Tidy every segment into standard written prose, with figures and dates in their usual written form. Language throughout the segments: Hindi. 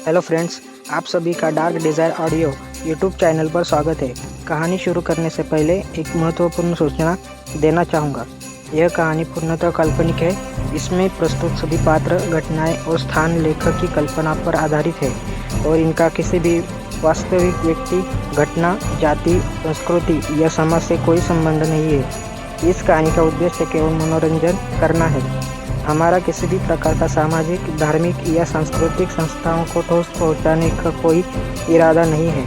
हेलो फ्रेंड्स, आप सभी का dark desire audio YouTube channel पर स्वागत है। कहानी शुरू करने से पहले एक महत्वपूर्ण सूचना देना चाहूँगा। यह कहानी पूर्णतः काल्पनिक है। इसमें प्रस्तुत सभी पात्र, घटनाएं और स्थान लेखक की कल्पना पर आधारित है और इनका किसी भी वास्तविक व्यक्ति, घटना, जाति, संस्कृति या समाज से कोई संबंध नहीं है। इस कहानी का उद्देश्य केवल मनोरंजन करना है। हमारा किसी भी प्रकार का सामाजिक, धार्मिक या सांस्कृतिक संस्थाओं को ठोस पहुंचाने का कोई इरादा नहीं है।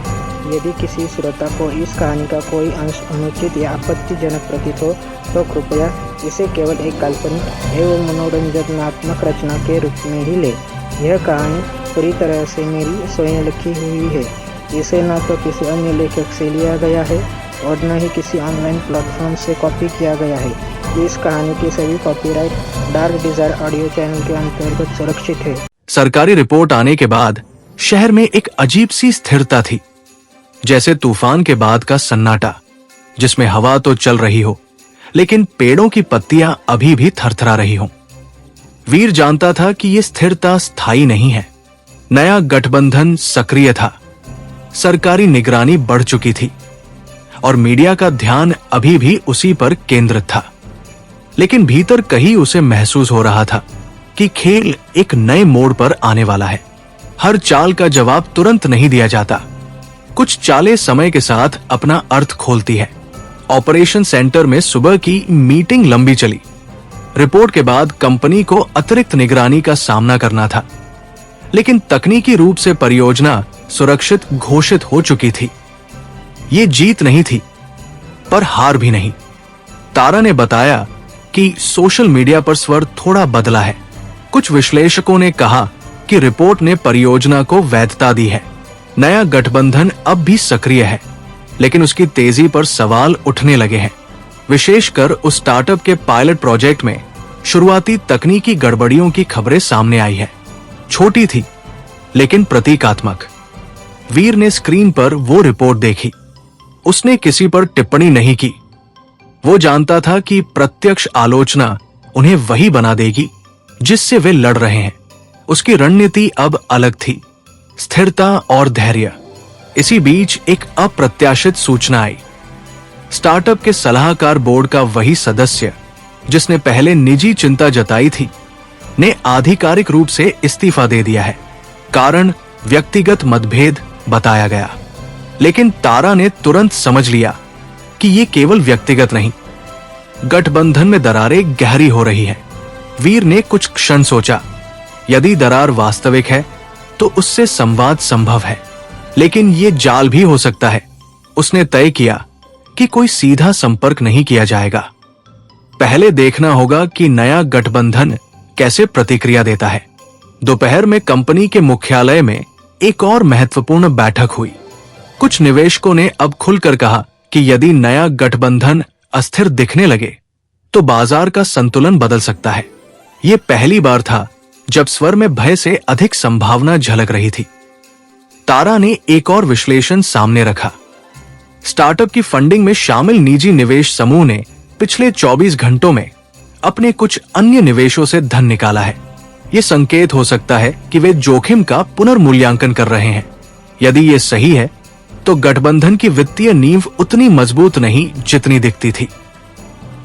यदि किसी श्रोता को इस कहानी का कोई अंश अनुचित या आपत्तिजनक प्रतीत हो तो कृपया इसे केवल एक काल्पनिक एवं मनोरंजनात्मक रचना के रूप में ही ले। यह कहानी पूरी तरह से मेरी स्वयं लिखी हुई है। इसे न तो किसी अन्य लेखक से लिया गया है और न ही किसी ऑनलाइन प्लेटफॉर्म से कॉपी किया गया है। इस कहानी की सभी copyright dark desire audio channel के अंतर्गत सुरक्षित है। सरकारी रिपोर्ट आने के बाद शहर में एक अजीब सी स्थिरता थी, जैसे तूफान के बाद का सन्नाटा, जिसमें हवा तो चल रही हो लेकिन पेड़ों की पत्तियां अभी भी थरथरा रही हों। वीर जानता था कि यह स्थिरता स्थायी नहीं है। नया गठबंधन सक्रिय था, सरकारी निगरानी बढ़ चुकी थी और मीडिया का ध्यान अभी भी उसी पर केंद्रित था। लेकिन भीतर कहीं उसे महसूस हो रहा था कि खेल एक नए मोड़ पर आने वाला है। हर चाल का जवाब तुरंत नहीं दिया जाता। कुछ चालें समय के साथ अपना अर्थ खोलती है। ऑपरेशन सेंटर में सुबह की मीटिंग लंबी चली। रिपोर्ट के बाद कंपनी को अतिरिक्त निगरानी का सामना करना था, लेकिन तकनीकी रूप से परियोजना सुरक्षित घोषित हो चुकी थी। ये जीत नहीं थी, पर हार भी नहीं। तारा ने बताया कि सोशल मीडिया पर स्वर थोड़ा बदला है। कुछ विश्लेषकों ने कहा कि रिपोर्ट ने परियोजना को वैधता दी है। नया गठबंधन अब भी सक्रिय है, लेकिन उसकी तेजी पर सवाल उठने लगे हैं। विशेषकर उस स्टार्टअप के पायलट प्रोजेक्ट में शुरुआती तकनीकी गड़बड़ियों की खबरें सामने आई है। छोटी थी लेकिन प्रतीकात्मक। वीर ने स्क्रीन पर वो रिपोर्ट देखी। उसने किसी पर टिप्पणी नहीं की। वो जानता था कि प्रत्यक्ष आलोचना उन्हें वही बना देगी जिससे वे लड़ रहे हैं। उसकी रणनीति अब अलग थी, स्थिरता और धैर्य। इसी बीच एक अप्रत्याशित सूचना आई। स्टार्टअप के सलाहकार बोर्ड का वही सदस्य जिसने पहले निजी चिंता जताई थी, ने आधिकारिक रूप से इस्तीफा दे दिया है। कारण व्यक्तिगत मतभेद बताया गया, लेकिन तारा ने तुरंत समझ लिया कि ये केवल व्यक्तिगत नहीं, गठबंधन में दरारें गहरी हो रही है। वीर ने कुछ क्षण सोचा। यदि दरार वास्तविक है तो उससे संवाद संभव है, लेकिन ये जाल भी हो सकता है। उसने तय किया कि कोई सीधा संपर्क नहीं किया जाएगा। पहले देखना होगा कि नया गठबंधन कैसे प्रतिक्रिया देता है। दोपहर में कंपनी के मुख्यालय में एक और महत्वपूर्ण बैठक हुई। कुछ निवेशकों ने अब खुलकर कहा कि यदि नया गठबंधन अस्थिर दिखने लगे तो बाजार का संतुलन बदल सकता है। यह पहली बार था जब स्वर में भय से अधिक संभावना झलक रही थी। तारा ने एक और विश्लेषण सामने रखा। स्टार्टअप की फंडिंग में शामिल निजी निवेश समूह ने पिछले 24 घंटों में अपने कुछ अन्य निवेशों से धन निकाला है। यह संकेत हो सकता है कि वे जोखिम का पुनर्मूल्यांकन कर रहे हैं। यदि यह सही है तो गठबंधन की वित्तीय नींव उतनी मजबूत नहीं जितनी दिखती थी।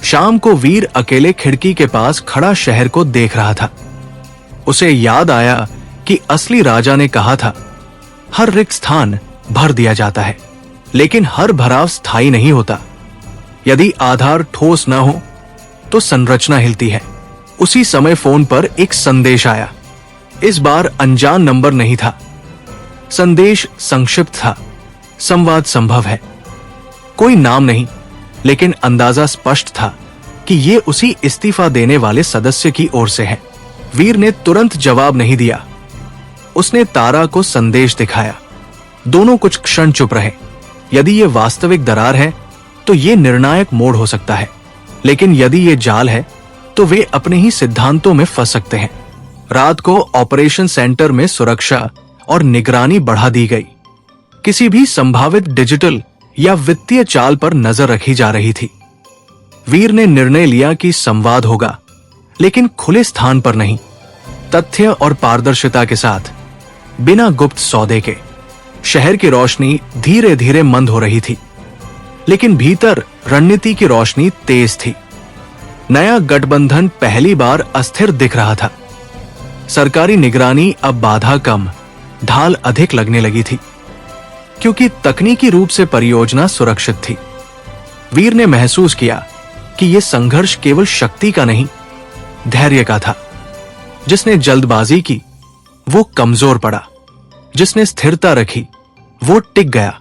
शाम को वीर अकेले खिड़की के पास खड़ा शहर को देख रहा था। उसे याद आया कि असली राजा ने कहा था, हर रिक्त स्थान भर दिया जाता है, लेकिन हर भराव स्थायी नहीं होता। यदि आधार ठोस न हो तो संरचना हिलती है। उसी समय फोन पर एक संदेश आया। इस बार अनजान नंबर नहीं था। संदेश संक्षिप्त था, संवाद संभव है। कोई नाम नहीं, लेकिन अंदाजा स्पष्ट था कि ये उसी इस्तीफा देने वाले सदस्य की ओर से है। वीर ने तुरंत जवाब नहीं दिया। उसने तारा को संदेश दिखाया। दोनों कुछ क्षण चुप रहे। यदि ये वास्तविक दरार है तो ये निर्णायक मोड़ हो सकता है, लेकिन यदि ये जाल है तो वे अपने ही सिद्धांतों में फंस सकते हैं। रात को ऑपरेशन सेंटर में सुरक्षा और निगरानी बढ़ा दी गई। किसी भी संभावित डिजिटल या वित्तीय चाल पर नजर रखी जा रही थी। वीर ने निर्णय लिया कि संवाद होगा, लेकिन खुले स्थान पर नहीं, तथ्य और पारदर्शिता के साथ। बिना गुप्त सौदे के। शहर की रोशनी धीरे धीरे मंद हो रही थी, लेकिन भीतर रणनीति की रोशनी तेज थी। नया गठबंधन पहली बार अस्थिर दिख रहा था। सरकारी निगरानी अब बाधा कम, ढाल अधिक लगने लगी थी, क्योंकि तकनीकी रूप से परियोजना सुरक्षित थी। वीर ने महसूस किया कि यह संघर्ष केवल शक्ति का नहीं, धैर्य का था। जिसने जल्दबाजी की वो कमजोर पड़ा, जिसने स्थिरता रखी वो टिक गया।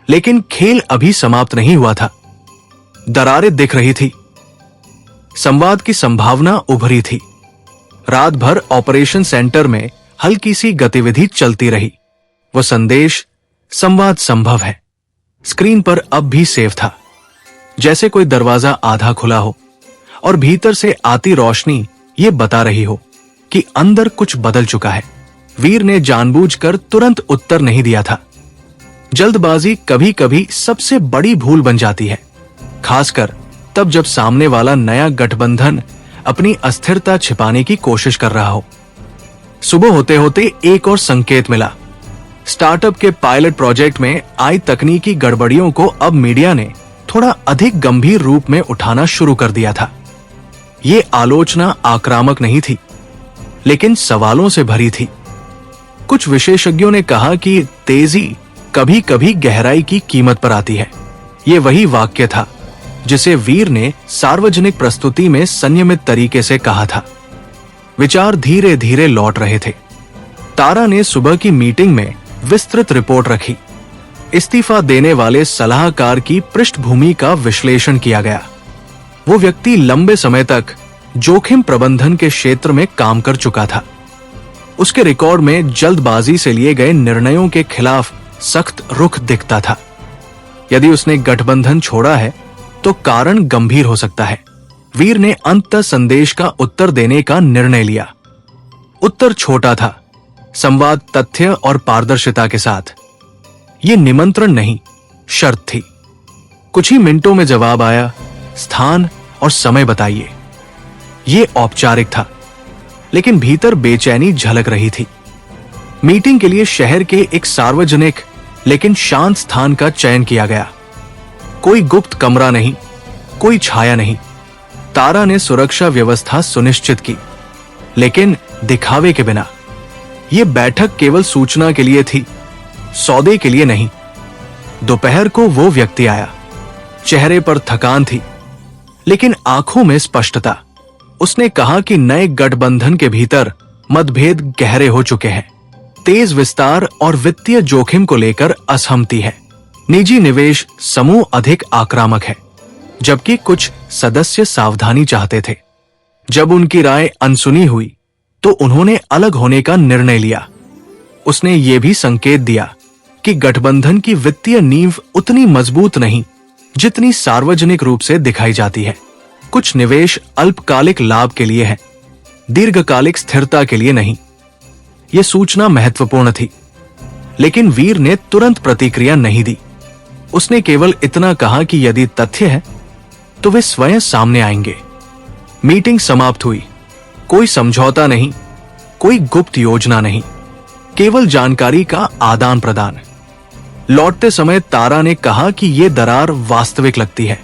लेकिन खेल अभी समाप्त नहीं हुआ था। दरारें दिख रही थी, संवाद की संभावना उभरी थी। रात भर ऑपरेशन सेंटर में हल्की सी गतिविधि चलती रही। वो संदेश, संवाद संभव है, स्क्रीन पर अब भी सेव था, जैसे कोई दरवाजा आधा खुला हो और भीतर से आती रोशनी ये बता रही हो कि अंदर कुछ बदल चुका है। वीर ने जानबूझकर तुरंत उत्तर नहीं दिया था। जल्दबाजी कभी कभी सबसे बड़ी भूल बन जाती है, खासकर तब जब सामने वाला नया गठबंधन अपनी अस्थिरता छिपाने की कोशिश कर रहा हो। सुबह होते होते एक और संकेत मिला। स्टार्टअप के पायलट प्रोजेक्ट में आई तकनीकी गड़बड़ियों को अब मीडिया ने थोड़ा अधिक गंभीर रूप में उठाना शुरू कर दिया था। ये आलोचना आक्रामक नहीं थी, लेकिन सवालों से भरी थी। कुछ विशेषज्ञों ने कहा कि तेजी कभी कभी गहराई की कीमत पर आती है। ये वही वाक्य था जिसे वीर ने सार्वजनिक प्रस्तुति में संयमित तरीके से कहा था। विचार धीरे धीरे लौट रहे थे। तारा ने सुबह की मीटिंग में विस्तृत रिपोर्ट रखी। इस्तीफा देने वाले सलाहकार की पृष्ठभूमि का विश्लेषण किया गया। वो व्यक्ति लंबे समय तक जोखिम प्रबंधन के क्षेत्र में काम कर चुका था। उसके रिकॉर्ड में जल्दबाजी से लिए गए निर्णयों के खिलाफ सख्त रुख दिखता था। यदि उसने गठबंधन छोड़ा है तो कारण गंभीर हो सकता है। वीर ने अंततः संदेश का उत्तर देने का निर्णय लिया। उत्तर छोटा था, संवाद तथ्य और पारदर्शिता के साथ। ये निमंत्रण नहीं, शर्त थी। कुछ ही मिनटों में जवाब आया, स्थान और समय बताइए। ये औपचारिक था, लेकिन भीतर बेचैनी झलक रही थी। मीटिंग के लिए शहर के एक सार्वजनिक लेकिन शांत स्थान का चयन किया गया। कोई गुप्त कमरा नहीं, कोई छाया नहीं। तारा ने सुरक्षा व्यवस्था सुनिश्चित की, लेकिन दिखावे के बिना। यह बैठक केवल सूचना के लिए थी, सौदे के लिए नहीं। दोपहर को वो व्यक्ति आया। चेहरे पर थकान थी, लेकिन आंखों में स्पष्टता। उसने कहा कि नए गठबंधन के भीतर मतभेद गहरे हो चुके हैं। तेज विस्तार और वित्तीय जोखिम को लेकर असहमति है। निजी निवेश समूह अधिक आक्रामक है, जबकि कुछ सदस्य सावधानी चाहते थे। जब उनकी राय अनसुनी हुई तो उन्होंने अलग होने का निर्णय लिया। उसने ये भी संकेत दिया कि गठबंधन की वित्तीय नींव उतनी मजबूत नहीं जितनी सार्वजनिक रूप से दिखाई जाती है। कुछ निवेश अल्पकालिक लाभ के लिए है, दीर्घकालिक स्थिरता के लिए नहीं। यह सूचना महत्वपूर्ण थी, लेकिन वीर ने तुरंत प्रतिक्रिया नहीं दी। उसने केवल इतना कहा कि यदि तथ्य है तो वे स्वयं सामने आएंगे। मीटिंग समाप्त हुई। कोई समझौता नहीं, कोई गुप्त योजना नहीं, केवल जानकारी का आदान प्रदान। लौटते समय तारा ने कहा कि यह दरार वास्तविक लगती है।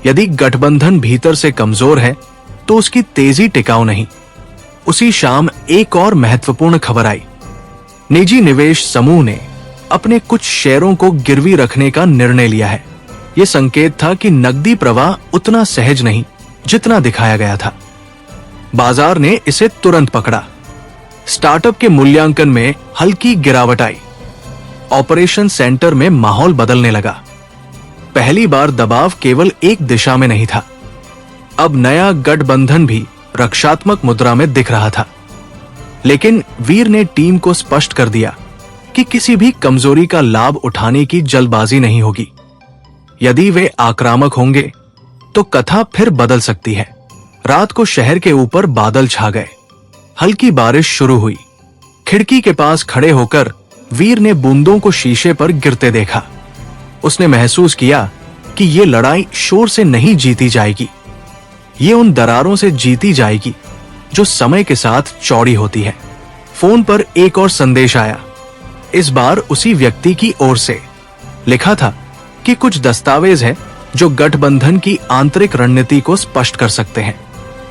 यदि गठबंधन भीतर से कमजोर है तो उसकी तेजी टिकाऊ नहीं। उसी शाम एक और महत्वपूर्ण खबर आई। निजी निवेश समूह ने अपने कुछ शेयरों को गिरवी रखने का निर्णय लिया है। यह संकेत था कि नकदी प्रवाह उतना सहज नहीं जितना दिखाया गया था। बाजार ने इसे तुरंत पकड़ा। स्टार्टअप के मूल्यांकन में हल्की गिरावट आई। ऑपरेशन सेंटर में माहौल बदलने लगा। पहली बार दबाव केवल एक दिशा में नहीं था। अब नया गठबंधन भी रक्षात्मक मुद्रा में दिख रहा था। लेकिन वीर ने टीम को स्पष्ट कर दिया कि किसी भी कमजोरी का लाभ उठाने की जल्दबाजी नहीं होगी। यदि वे आक्रामक होंगे तो कथा फिर बदल सकती है। रात को शहर के ऊपर बादल छा गए। हल्की बारिश शुरू हुई। खिड़की के पास खड़े होकर वीर ने बूंदों को शीशे पर गिरते देखा। उसने महसूस किया कि ये लड़ाई शोर से नहीं जीती जाएगी। ये उन दरारों से जीती जाएगी जो समय के साथ चौड़ी होती है। फोन पर एक और संदेश आया। इस बार उसी व्यक्ति की ओर से लिखा था कि कुछ दस्तावेज हैं जो गठबंधन की आंतरिक रणनीति को स्पष्ट कर सकते हैं,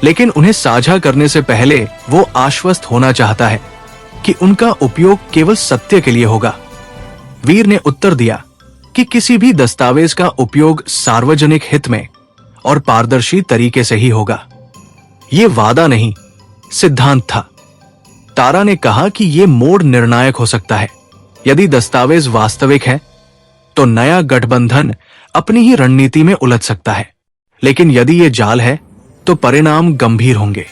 लेकिन उन्हें साझा करने से पहले वो आश्वस्त होना चाहता है कि उनका उपयोग केवल सत्य के लिए होगा। वीर ने उत्तर दिया कि किसी भी दस्तावेज का उपयोग सार्वजनिक हित में और पारदर्शी तरीके से ही होगा। ये वादा नहीं, सिद्धांत था। तारा ने कहा कि यह मोड़ निर्णायक हो सकता है। यदि दस्तावेज वास्तविक है तो नया गठबंधन अपनी ही रणनीति में उलझ सकता है, लेकिन यदि ये जाल है तो परिणाम गंभीर होंगे।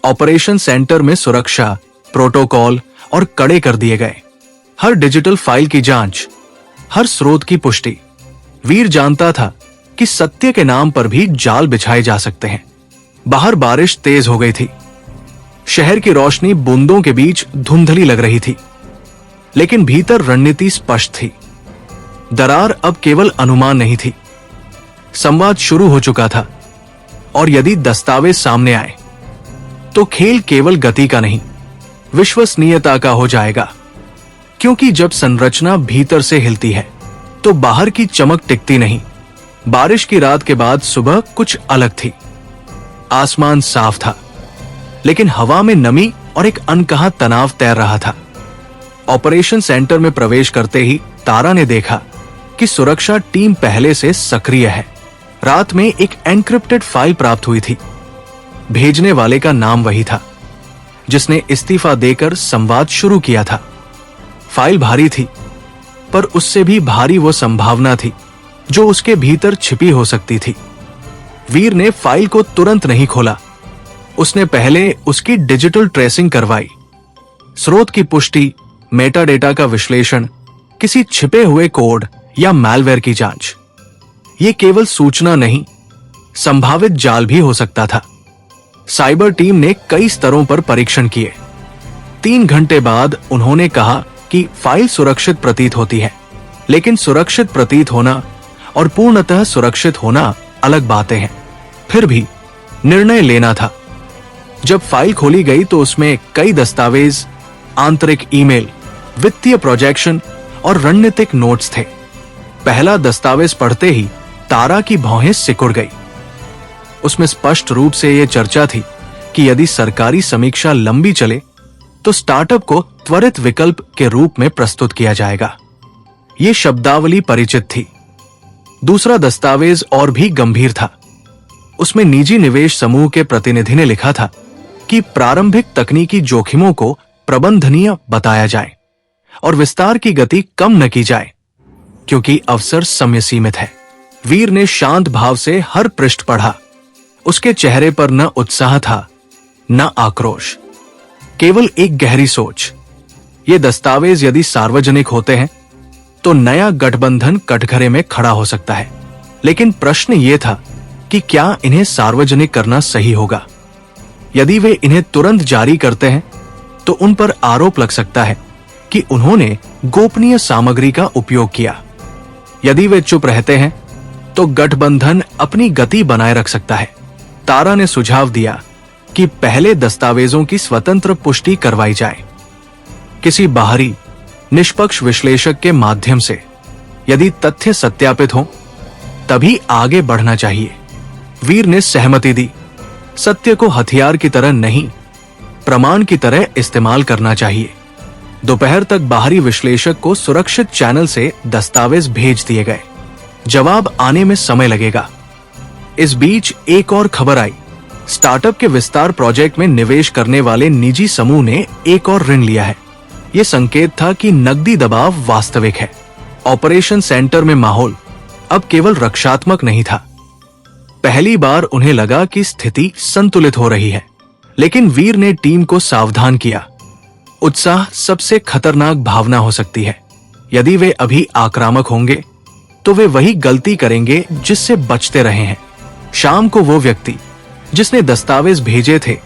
ऑपरेशन सेंटर में सुरक्षा, प्रोटोकॉल और कड़े कर दिए गए। हर डिजिटल फाइल की जांच, हर स्रोत की पुष्टि। वीर जानता था कि सत्य के नाम पर भी जाल बिछाए जा सकते हैं। बाहर बारिश तेज हो गई थी। शहर की रोशनी बूंदों के बीच धुंधली लग रही थी, लेकिन भीतर रणनीति स्पष्ट थी। दरार अब केवल अनुमान नहीं थी। संवाद शुरू हो चुका था, और यदि दस्तावेज सामने आए तो खेल केवल गति का नहीं, विश्वसनीयता का हो जाएगा। क्योंकि जब संरचना भीतर से हिलती है तो बाहर की चमक टिकती नहीं। बारिश की रात के बाद सुबह कुछ अलग थी। आसमान साफ था, लेकिन हवा में नमी और एक अनकहा तनाव तैर रहा था। ऑपरेशन सेंटर में प्रवेश करते ही तारा ने देखा कि सुरक्षा टीम पहले से सक्रिय है। रात में एक एन्क्रिप्टेड फाइल प्राप्त हुई थी। भेजने वाले का नाम वही था जिसने इस्तीफा देकर संवाद शुरू किया था। फाइल भारी थी, पर उससे भी भारी वो संभावना थी जो उसके भीतर छिपी हो सकती थी। वीर ने फाइल को तुरंत नहीं खोला। उसने पहले उसकी डिजिटल ट्रेसिंग करवाई। स्रोत की पुष्टि, मेटाडेटा का विश्लेषण, किसी छिपे हुए कोड या मैलवेयर की जांच। यह केवल सूचना नहीं, संभावित जाल भी हो सकता था। साइबर टीम ने कई स्तरों पर परीक्षण किए। 3 घंटे बाद उन्होंने कहा कि फाइल सुरक्षित प्रतीत होती है, लेकिन सुरक्षित प्रतीत होना और पूर्णतः सुरक्षित होना अलग बातें हैं। फिर भी निर्णय लेना था। जब फाइल खोली गई तो उसमें कई दस्तावेज, आंतरिक ईमेल, वित्तीय प्रोजेक्शन और रणनीतिक नोट्स थे। पहला दस्तावेज पढ़ते ही तारा की भौहें सिकुड़ गई। उसमें स्पष्ट रूप से यह चर्चा थी कि यदि सरकारी समीक्षा लंबी चले तो स्टार्टअप को त्वरित विकल्प के रूप में प्रस्तुत किया जाएगा। यह शब्दावली परिचित थी। दूसरा दस्तावेज और भी गंभीर था। उसमें निजी निवेश समूह के प्रतिनिधि ने लिखा था कि प्रारंभिक तकनीकी जोखिमों को प्रबंधनीय बताया जाए और विस्तार की गति कम न की जाए, क्योंकि अवसर समय सीमित है। वीर ने शांत भाव से हर पृष्ठ पढ़ा। उसके चेहरे पर न उत्साह था, न आक्रोश, केवल एक गहरी सोच। ये दस्तावेज यदि सार्वजनिक होते हैं तो नया गठबंधन कटघरे में खड़ा हो सकता है, लेकिन प्रश्न ये था कि क्या इन्हें सार्वजनिक करना सही होगा। यदि वे इन्हें तुरंत जारी करते हैं तो उन पर आरोप लग सकता है कि उन्होंने गोपनीय सामग्री का उपयोग किया। यदि वे चुप रहते हैं तो गठबंधन अपनी गति बनाए रख सकता है। तारा ने सुझाव दिया कि पहले दस्तावेजों की स्वतंत्र पुष्टि करवाई जाए, किसी बाहरी निष्पक्ष विश्लेषक के माध्यम से। यदि तथ्य सत्यापित हो तभी आगे बढ़ना चाहिए। वीर ने सहमति दी। सत्य को हथियार की तरह नहीं, प्रमाण की तरह इस्तेमाल करना चाहिए। दोपहर तक बाहरी विश्लेषक को सुरक्षित चैनल से दस्तावेज भेज दिए गए। जवाब आने में समय लगेगा। इस बीच एक और खबर आई। स्टार्टअप के विस्तार प्रोजेक्ट में निवेश करने वाले निजी समूह ने एक और ऋण लिया है। यह संकेत था कि नकदी दबाव वास्तविक है। ऑपरेशन सेंटर में माहौल अब केवल रक्षात्मक नहीं था। पहली बार उन्हें लगा कि स्थिति संतुलित हो रही है, लेकिन वीर ने टीम को सावधान किया। उत्साह सबसे खतरनाक भावना हो सकती है। यदि वे अभी आक्रामक होंगे तो वे वही गलती करेंगे जिससे बचते रहे हैं। शाम को वो व्यक्ति जिसने दस्तावेज भेजे थे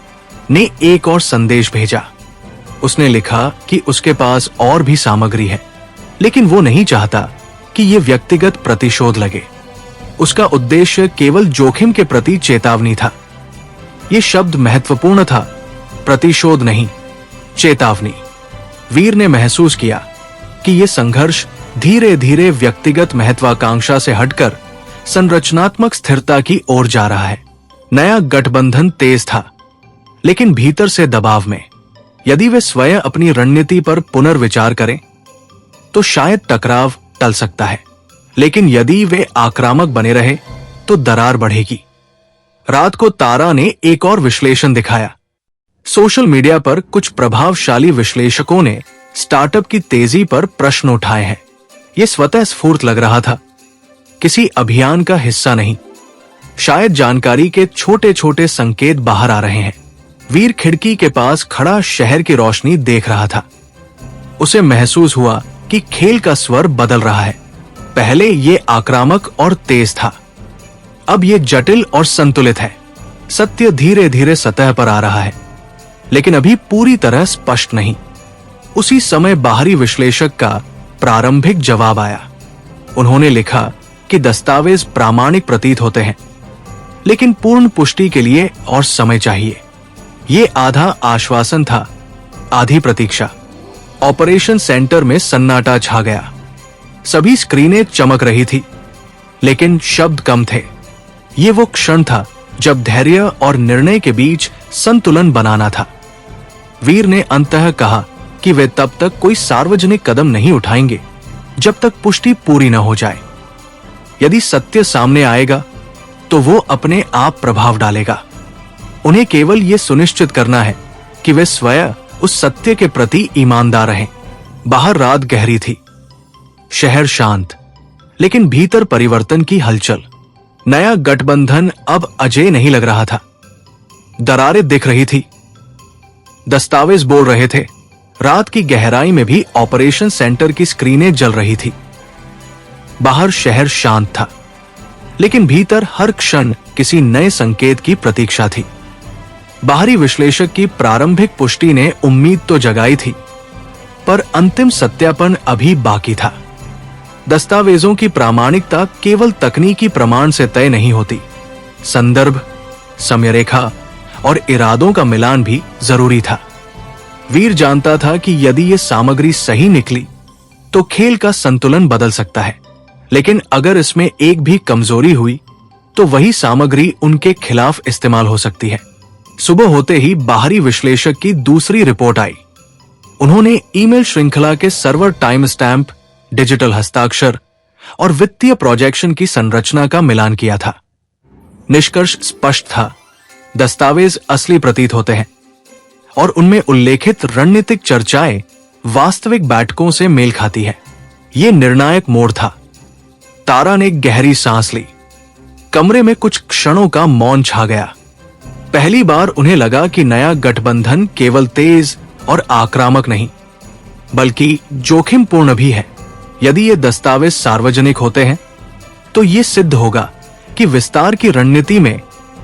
ने एक और संदेश भेजा। उसने लिखा कि उसके पास और भी सामग्री है, लेकिन वो नहीं चाहता कि ये व्यक्तिगत प्रतिशोध लगे। उसका उद्देश्य केवल जोखिम के प्रति चेतावनी था। ये शब्द महत्वपूर्ण था, प्रतिशोध नहीं, चेतावनी। वीर ने महसूस किया कि ये संघर्ष धीरे धीरे व्यक्तिगत महत्वाकांक्षा से हटकर संरचनात्मक स्थिरता की ओर जा रहा है। नया गठबंधन तेज था, लेकिन भीतर से दबाव में। यदि वे स्वयं अपनी रणनीति पर पुनर्विचार करें तो शायद टकराव टल सकता है, लेकिन यदि वे आक्रामक बने रहे तो दरार बढ़ेगी। रात को तारा ने एक और विश्लेषण दिखाया। सोशल मीडिया पर कुछ प्रभावशाली विश्लेषकों ने स्टार्टअप की तेजी पर प्रश्न उठाए हैं। यह स्वतः स्फूर्त लग रहा था, किसी अभियान का हिस्सा नहीं। शायद जानकारी के छोटे छोटे संकेत बाहर आ रहे हैं। वीर खिड़की के पास खड़ा शहर की रोशनी देख रहा था। उसे महसूस हुआ कि खेल का स्वर बदल रहा है। पहले ये आक्रामक और तेज था, अब ये जटिल और संतुलित है। सत्य धीरे धीरे सतह पर आ रहा है, लेकिन अभी पूरी तरह स्पष्ट नहीं। उसी समय बाहरी विश्लेषक का प्रारंभिक जवाब आया। उन्होंने लिखा कि दस्तावेज प्रामाणिक प्रतीत होते हैं, लेकिन पूर्ण पुष्टि के लिए और समय चाहिए। ये आधा आश्वासन था, आधी प्रतीक्षा। ऑपरेशन सेंटर में सन्नाटा छा गया। सभी स्क्रीनें चमक रही थी, लेकिन शब्द कम थे। ये वो क्षण था जब धैर्य और निर्णय के बीच संतुलन बनाना था। वीर ने अंततः कहा कि वे तब तक कोई सार्वजनिक कदम नहीं उठाएंगे जब तक पुष्टि पूरी न हो जाए। यदि सत्य सामने आएगा तो वो अपने आप प्रभाव डालेगा। उन्हें केवल ये सुनिश्चित करना है कि वे स्वयं उस सत्य के प्रति ईमानदार रहें। बाहर रात गहरी थी, शहर शांत, लेकिन भीतर परिवर्तन की हलचल। नया गठबंधन अब अजेय नहीं लग रहा था। दरारें दिख रही थी, दस्तावेज बोल रहे थे। रात की गहराई में भी ऑपरेशन सेंटर की स्क्रीनें जल रही थी। बाहर शहर शांत था, लेकिन भीतर हर क्षण किसी नए संकेत की प्रतीक्षा थी। बाहरी विश्लेषक की प्रारंभिक पुष्टि ने उम्मीद तो जगाई थी, पर अंतिम सत्यापन अभी बाकी था। दस्तावेजों की प्रामाणिकता केवल तकनीकी प्रमाण से तय नहीं होती। संदर्भ, समयरेखा और इरादों का मिलान भी जरूरी था। वीर जानता था कि यदि ये सामग्री सही निकली तो खेल का संतुलन बदल सकता है, लेकिन अगर इसमें एक भी कमजोरी हुई तो वही सामग्री उनके खिलाफ इस्तेमाल हो सकती है। सुबह होते ही बाहरी विश्लेषक की दूसरी रिपोर्ट आई। उन्होंने ईमेल श्रृंखला के सर्वर टाइम स्टैंप, डिजिटल हस्ताक्षर और वित्तीय प्रोजेक्शन की संरचना का मिलान किया था। निष्कर्ष स्पष्ट था, दस्तावेज असली प्रतीत होते हैं और उनमें उल्लेखित रणनीतिक चर्चाएं वास्तविक बैठकों से मेल खाती है। यह निर्णायक मोड़ था। तारा ने गहरी सांस ली। कमरे में कुछ क्षणों का मौन छा गया। पहली बार उन्हें लगा कि नया गठबंधन केवल तेज और आक्रामक नहीं, बल्कि जोखिमपूर्ण भी है। यदि ये दस्तावेज सार्वजनिक होते हैं तो ये सिद्ध होगा कि विस्तार की रणनीति में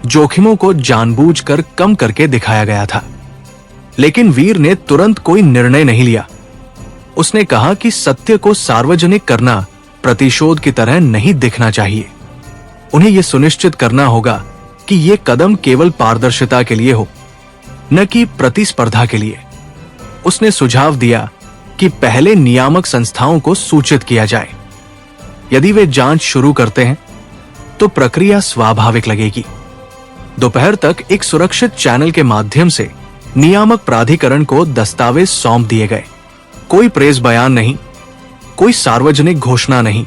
जोखिमों को जानबूझकर कम करके दिखाया गया था। लेकिन वीर ने तुरंत कोई निर्णय नहीं लिया। उसने कहा कि सत्य को सार्वजनिक करना प्रतिशोध की तरह नहीं दिखना चाहिए। उन्हें यह सुनिश्चित करना होगा कि यह कदम केवल पारदर्शिता के लिए हो, न कि प्रतिस्पर्धा के लिए। उसने सुझाव दिया कि पहले नियामक संस्थाओं को सूचित किया जाए। यदि वे जांच शुरू करते हैं तो प्रक्रिया स्वाभाविक लगेगी। दोपहर तक एक सुरक्षित चैनल के माध्यम से नियामक प्राधिकरण को दस्तावेज सौंप दिए गए। कोई प्रेस बयान नहीं, कोई सार्वजनिक घोषणा नहीं,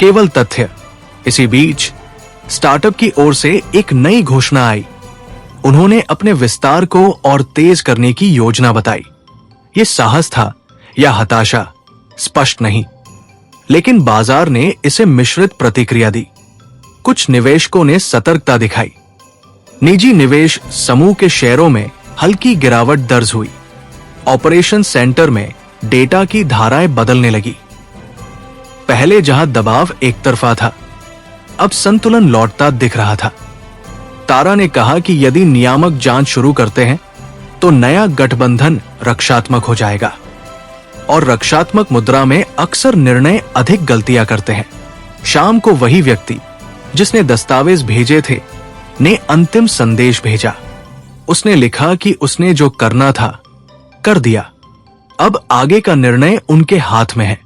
केवल तथ्य। इसी बीच स्टार्टअप की ओर से एक नई घोषणा आई। उन्होंने अपने विस्तार को और तेज करने की योजना बताई। ये साहस था या हताशा, स्पष्ट नहीं, लेकिन बाजार ने इसे मिश्रित प्रतिक्रिया दी। कुछ निवेशकों ने सतर्कता दिखाई। निजी निवेश समूह के शेयरों में हल्की गिरावट दर्ज हुई। ऑपरेशन सेंटर में डेटा की धाराएं बदलने लगी। पहले जहां दबाव एक तरफा था, अब संतुलन लौटता दिख रहा था। तारा ने कहा कि यदि नियामक जांच शुरू करते हैं तो नया गठबंधन रक्षात्मक हो जाएगा, और रक्षात्मक मुद्रा में अक्सर निर्णय अधिक गलतियां करते हैं। शाम को वही व्यक्ति जिसने दस्तावेज भेजे थे ने अंतिम संदेश भेजा। उसने लिखा कि उसने जो करना था कर दिया, अब आगे का निर्णय उनके हाथ में है।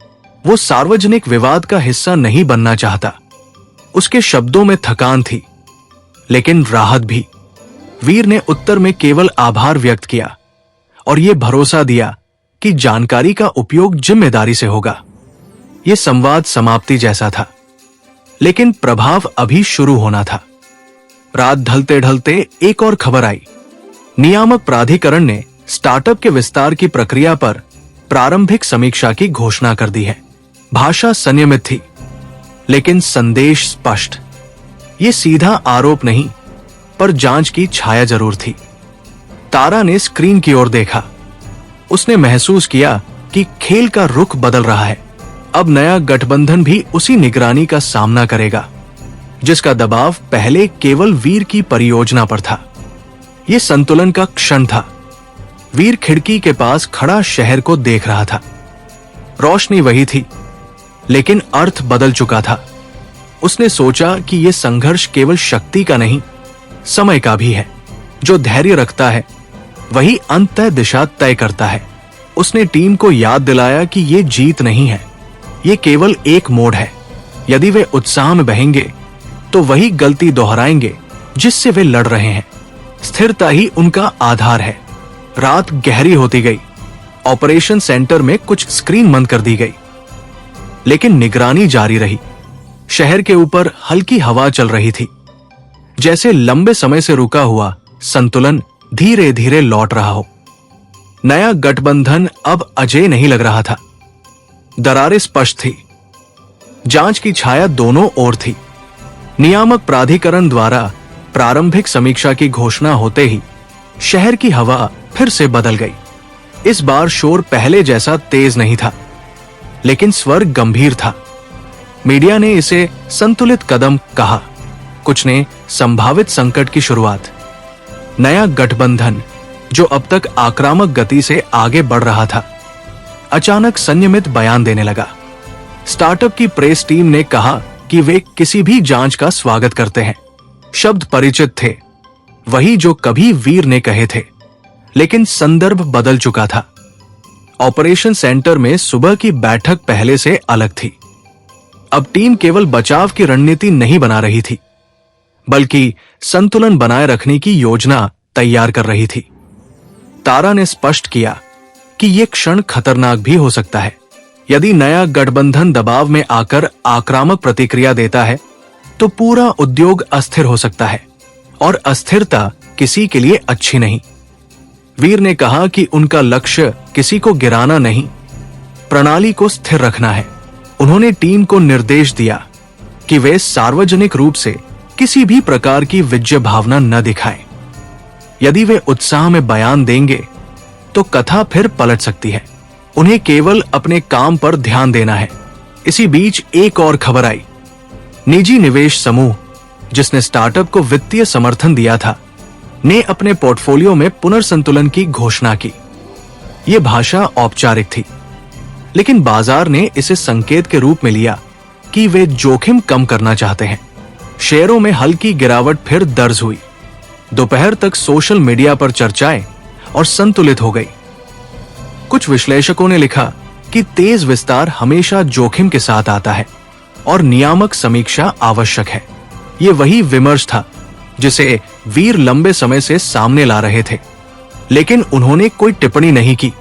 वो सार्वजनिक विवाद का हिस्सा नहीं बनना चाहता। उसके शब्दों में थकान थी, लेकिन राहत भी। वीर ने उत्तर में केवल आभार व्यक्त किया और यह भरोसा दिया कि जानकारी का उपयोग जिम्मेदारी से होगा। यह संवाद समाप्ति जैसा था, लेकिन प्रभाव अभी शुरू होना था। रात ढलते ढलते एक और खबर आई। नियामक प्राधिकरण ने स्टार्टअप के विस्तार की प्रक्रिया पर प्रारंभिक समीक्षा की घोषणा कर दी है। भाषा संयमित थी, लेकिन संदेश स्पष्ट। यह सीधा आरोप नहीं, पर जांच की छाया जरूर थी। तारा ने स्क्रीन की ओर देखा। उसने महसूस किया कि खेल का रुख बदल रहा है। अब नया गठबंधन भी उसी निगरानी का सामना करेगा, जिसका दबाव पहले केवल वीर की परियोजना पर था। यह संतुलन का क्षण था। वीर खिड़की के पास खड़ा शहर को देख रहा था। रोशनी वही थी, लेकिन अर्थ बदल चुका था। उसने सोचा कि यह संघर्ष केवल शक्ति का नहीं, समय का भी है। जो धैर्य रखता है वही अंततः दिशा तय करता है। उसने टीम को याद दिलाया कि यह जीत नहीं है, यह केवल एक मोड़ है। यदि वे उत्साह में बहेंगे तो वही गलती दोहराएंगे जिससे वे लड़ रहे हैं। स्थिरता ही उनका आधार है। रात गहरी होती गई। ऑपरेशन सेंटर में कुछ स्क्रीन बंद कर दी गई, लेकिन निगरानी जारी रही। शहर के ऊपर हल्की हवा चल रही थी, जैसे लंबे समय से रुका हुआ संतुलन धीरे धीरे लौट रहा हो। नया गठबंधन अब अजेय नहीं लग रहा था। दरारें स्पष्ट थी। जांच की छाया दोनों ओर थी। नियामक प्राधिकरण द्वारा प्रारंभिक समीक्षा की घोषणा होते ही शहर की हवा फिर से बदल गई। इस बार शोर पहले जैसा तेज नहीं था, लेकिन स्वर गंभीर था। मीडिया ने इसे संतुलित कदम कहा, कुछ ने संभावित संकट की शुरुआत। नया गठबंधन, जो अब तक आक्रामक गति से आगे बढ़ रहा था, अचानक संयमित बयान देने लगा। स्टार्टअप की प्रेस टीम ने कहा कि वे किसी भी जांच का स्वागत करते हैं। शब्द परिचित थे, वही जो कभी वीर ने कहे थे, लेकिन संदर्भ बदल चुका था। ऑपरेशन सेंटर में सुबह की बैठक पहले से अलग थी। अब टीम केवल बचाव की रणनीति नहीं बना रही थी, बल्कि संतुलन बनाए रखने की योजना तैयार कर रही थी। तारा ने स्पष्ट किया कि यह क्षण खतरनाक भी हो सकता है। यदि नया गठबंधन दबाव में आकर आक्रामक प्रतिक्रिया देता है, तो पूरा उद्योग अस्थिर हो सकता है, और अस्थिरता किसी के लिए अच्छी नहीं। वीर ने कहा कि उनका लक्ष्य किसी को गिराना नहीं, प्रणाली को स्थिर रखना है। उन्होंने टीम को निर्देश दिया कि वे सार्वजनिक रूप से किसी भी प्रकार की विजय भावना न दिखाएं। यदि वे उत्साह में बयान देंगे तो कथा फिर पलट सकती है। उन्हें केवल अपने काम पर ध्यान देना है। इसी बीच एक और खबर आई। निजी निवेश समूह, जिसने स्टार्टअप को वित्तीय समर्थन दिया था, ने अपने पोर्टफोलियो में पुनर्संतुलन की घोषणा की। यह भाषा औपचारिक थी, लेकिन बाजार ने इसे संकेत के रूप में लिया कि वे जोखिम कम करना चाहते हैं। शेयरों में हल्की गिरावट फिर दर्ज हुई। दोपहर तक सोशल मीडिया पर चर्चाएं और संतुलित हो गई। कुछ विश्लेषकों ने लिखा कि तेज विस्तार हमेशा जोखिम के साथ आता है और नियामक समीक्षा आवश्यक है। यह वही विमर्श था जिसे वीर लंबे समय से सामने ला रहे थे, लेकिन उन्होंने कोई टिप्पणी नहीं की।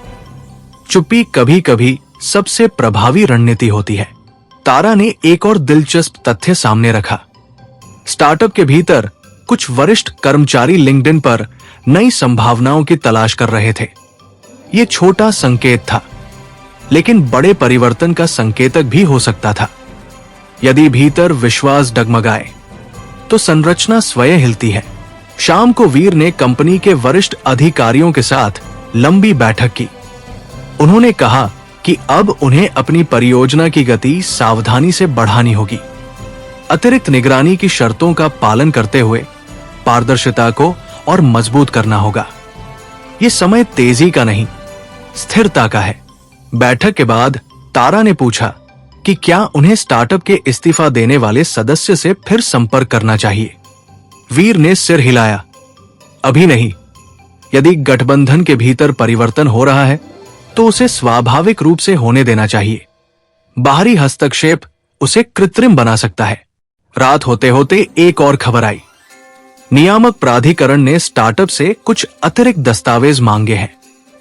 चुप्पी कभी कभी सबसे प्रभावी रणनीति होती है। तारा ने एक और दिलचस्प तथ्य सामने रखा। स्टार्टअप के भीतर कुछ वरिष्ठ कर्मचारी लिंक्डइन पर नई संभावनाओं की तलाश कर रहे थे। यह छोटा संकेत था, लेकिन बड़े परिवर्तन का संकेतक भी हो सकता था। यदि भीतर विश्वास डगमगाए तो संरचना स्वयं हिलती है। शाम को वीर ने कंपनी के वरिष्ठ अधिकारियों के साथ लंबी बैठक की। उन्होंने कहा कि अब उन्हें अपनी परियोजना की गति सावधानी से बढ़ानी होगी। अतिरिक्त निगरानी की शर्तों का पालन करते हुए पारदर्शिता को और मजबूत करना होगा। यह समय तेजी का नहीं, स्थिरता का है। बैठक के बाद तारा ने पूछा कि क्या उन्हें स्टार्टअप के इस्तीफा देने वाले सदस्य से फिर संपर्क करना चाहिए। वीर ने सिर हिलाया, अभी नहीं। यदि गठबंधन के भीतर परिवर्तन हो रहा है तो उसे स्वाभाविक रूप से होने देना चाहिए। बाहरी हस्तक्षेप उसे कृत्रिम बना सकता है। रात होते होते एक और खबर आई। नियामक प्राधिकरण ने स्टार्टअप से कुछ अतिरिक्त दस्तावेज मांगे हैं।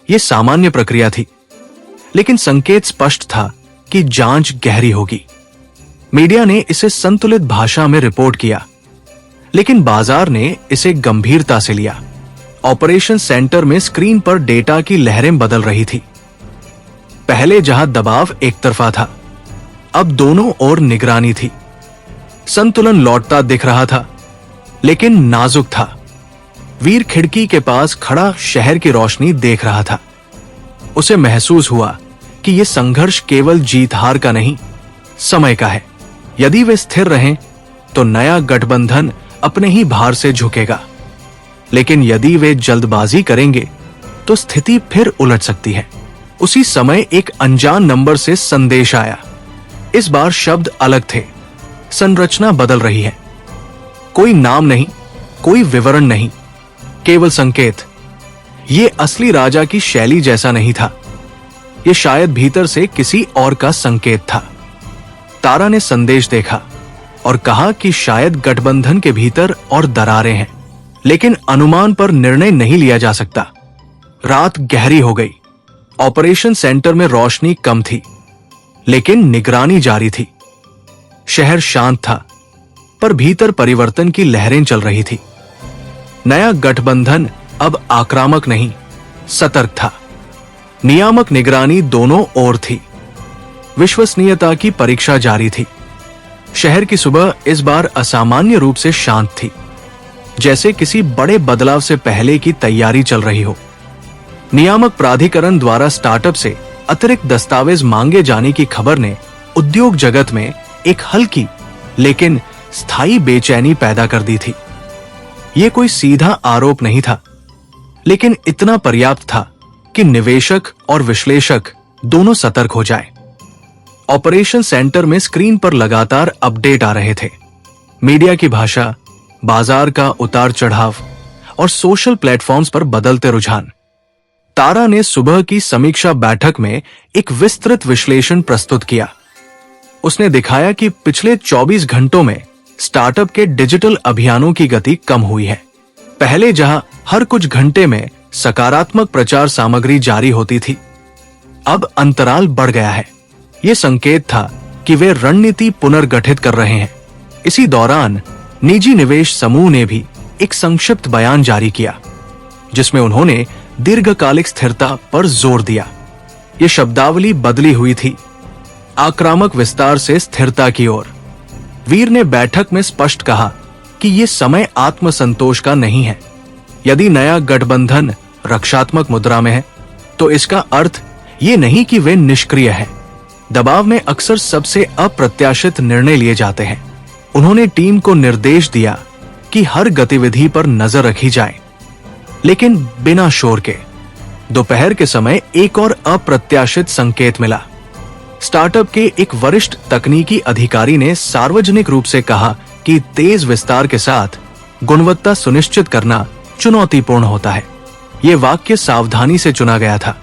यह सामान्य प्रक्रिया थी, लेकिन संकेत स्पष्ट था कि जांच गहरी होगी। मीडिया ने इसे संतुलित भाषा में रिपोर्ट किया, लेकिन बाजार ने इसे गंभीरता से लिया। ऑपरेशन सेंटर में स्क्रीन पर डेटा की लहरें बदल रही थी। पहले जहां दबाव एक तरफा था, अब दोनों ओर निगरानी थी। संतुलन लौटता दिख रहा था, लेकिन नाजुक था। वीर खिड़की के पास खड़ा शहर की रोशनी देख रहा था। उसे महसूस हुआ कि यह संघर्ष केवल जीत हार का नहीं, समय का है। यदि वे स्थिर रहें तो नया गठबंधन अपने ही भार से झुकेगा, लेकिन यदि वे जल्दबाजी करेंगे तो स्थिति फिर उलट सकती है। उसी समय एक अनजान नंबर से संदेश आया। इस बार शब्द अलग थे। संरचना बदल रही है। कोई नाम नहीं, कोई विवरण नहीं, केवल संकेत। यह असली राजा की शैली जैसा नहीं था। यह शायद भीतर से किसी और का संकेत था। तारा ने संदेश देखा और कहा कि शायद गठबंधन के भीतर और दरारें हैं, लेकिन अनुमान पर निर्णय नहीं लिया जा सकता। रात गहरी हो गई। ऑपरेशन सेंटर में रोशनी कम थी, लेकिन निगरानी जारी थी। शहर शांत था, पर भीतर परिवर्तन की लहरें चल रही थी। नया गठबंधन अब आक्रामक नहीं, सतर्क था। नियामक निगरानी दोनों ओर थी। विश्वसनीयता की परीक्षा जारी थी। शहर की सुबह इस बार असामान्य रूप से शांत थी, जैसे किसी बड़े बदलाव से पहले की तैयारी चल रही हो। नियामक प्राधिकरण द्वारा स्टार्टअप से अतिरिक्त दस्तावेज मांगे जाने की खबर ने उद्योग जगत में एक हल्की लेकिन स्थायी बेचैनी पैदा कर दी थी। यह कोई सीधा आरोप नहीं था, लेकिन इतना पर्याप्त था कि निवेशक और विश्लेषक दोनों सतर्क हो जाएं। ऑपरेशन सेंटर में स्क्रीन पर लगातार अपडेट आ रहे थे। मीडिया की भाषा, बाजार का उतार चढ़ाव और सोशल प्लेटफॉर्म्स पर बदलते रुझान। तारा ने सुबह की समीक्षा बैठक में एक विस्तृत विश्लेषण प्रस्तुत किया। उसने दिखाया कि पिछले 24 घंटों में स्टार्टअप के डिजिटल अभियानों की गति कम हुई है। पहले जहां हर कुछ घंटे में सकारात्मक प्रचार सामग्री जारी होती थी, अब अंतराल बढ़ गया है। यह संकेत था कि वे रणनीति पुनर्गठित कर रहे हैं। इसी दौरान निजी निवेश समूह ने भी एक संक्षिप्त बयान जारी किया, जिसमें उन्होंने दीर्घकालिक स्थिरता पर जोर दिया। यह शब्दावली बदली हुई थी, आक्रामक विस्तार से स्थिरता की ओर। वीर ने बैठक में स्पष्ट कहा कि यह समय आत्मसंतोष का नहीं है। यदि नया गठबंधन रक्षात्मक मुद्रा में है, तो इसका अर्थ ये नहीं कि वे निष्क्रिय हैं। दबाव में अक्सर सबसे अप्रत्याशित निर्णय लिए जाते हैं। उन्होंने टीम को निर्देश दिया कि हर गतिविधि पर नजर रखी जाए, लेकिन बिना शोर के। दोपहर के समय एक और अप्रत्याशित संकेत मिला। स्टार्टअप के एक वरिष्ठ तकनीकी अधिकारी ने सार्वजनिक रूप से कहा कि तेज विस्तार के साथ गुणवत्ता सुनिश्चित करना चुनौतीपूर्ण होता है। यह वाक्य सावधानी से चुना गया था,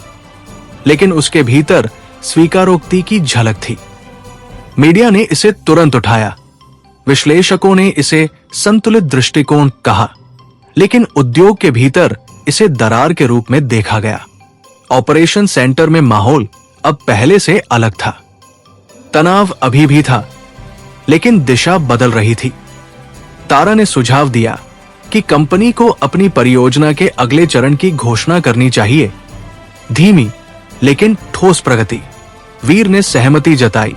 लेकिन उसके भीतर स्वीकारोक्ति की झलक थी। मीडिया ने इसे तुरंत उठाया। विश्लेषकों ने इसे संतुलित दृष्टिकोण कहा, लेकिन उद्योग के भीतर इसे दरार के रूप में देखा गया। ऑपरेशन सेंटर में माहौल अब पहले से अलग था। तनाव अभी भी था, लेकिन दिशा बदल रही थी। तारा ने सुझाव दिया कि कंपनी को अपनी परियोजना के अगले चरण की घोषणा करनी चाहिए। धीमी लेकिन ठोस प्रगति। वीर ने सहमति जताई,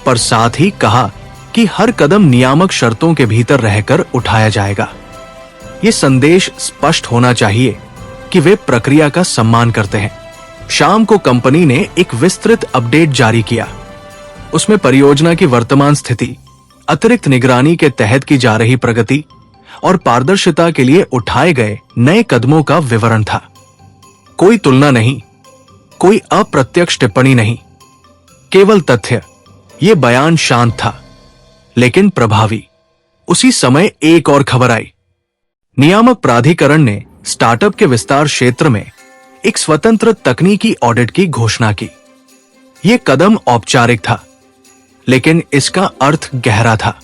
पर साथ ही कहा कि हर कदम नियामक शर्तों के भीतर रहकर उठाया जाएगा। यह संदेश स्पष्ट होना चाहिए कि वे प्रक्रिया का सम्मान करते हैं। शाम को कंपनी ने एक विस्तृत अपडेट जारी किया। उसमें परियोजना की वर्तमान स्थिति, अतिरिक्त निगरानी के तहत की जा रही प्रगति और पारदर्शिता के लिए उठाए गए नए कदमों का विवरण था। कोई तुलना नहीं, कोई अप्रत्यक्ष टिप्पणी नहीं, केवल तथ्य। यह बयान शांत था, लेकिन प्रभावी। उसी समय एक और खबर आई। नियामक प्राधिकरण ने स्टार्टअप के विस्तार क्षेत्र में एक स्वतंत्र तकनीकी ऑडिट की घोषणा की। यह कदम औपचारिक था, लेकिन इसका अर्थ गहरा था।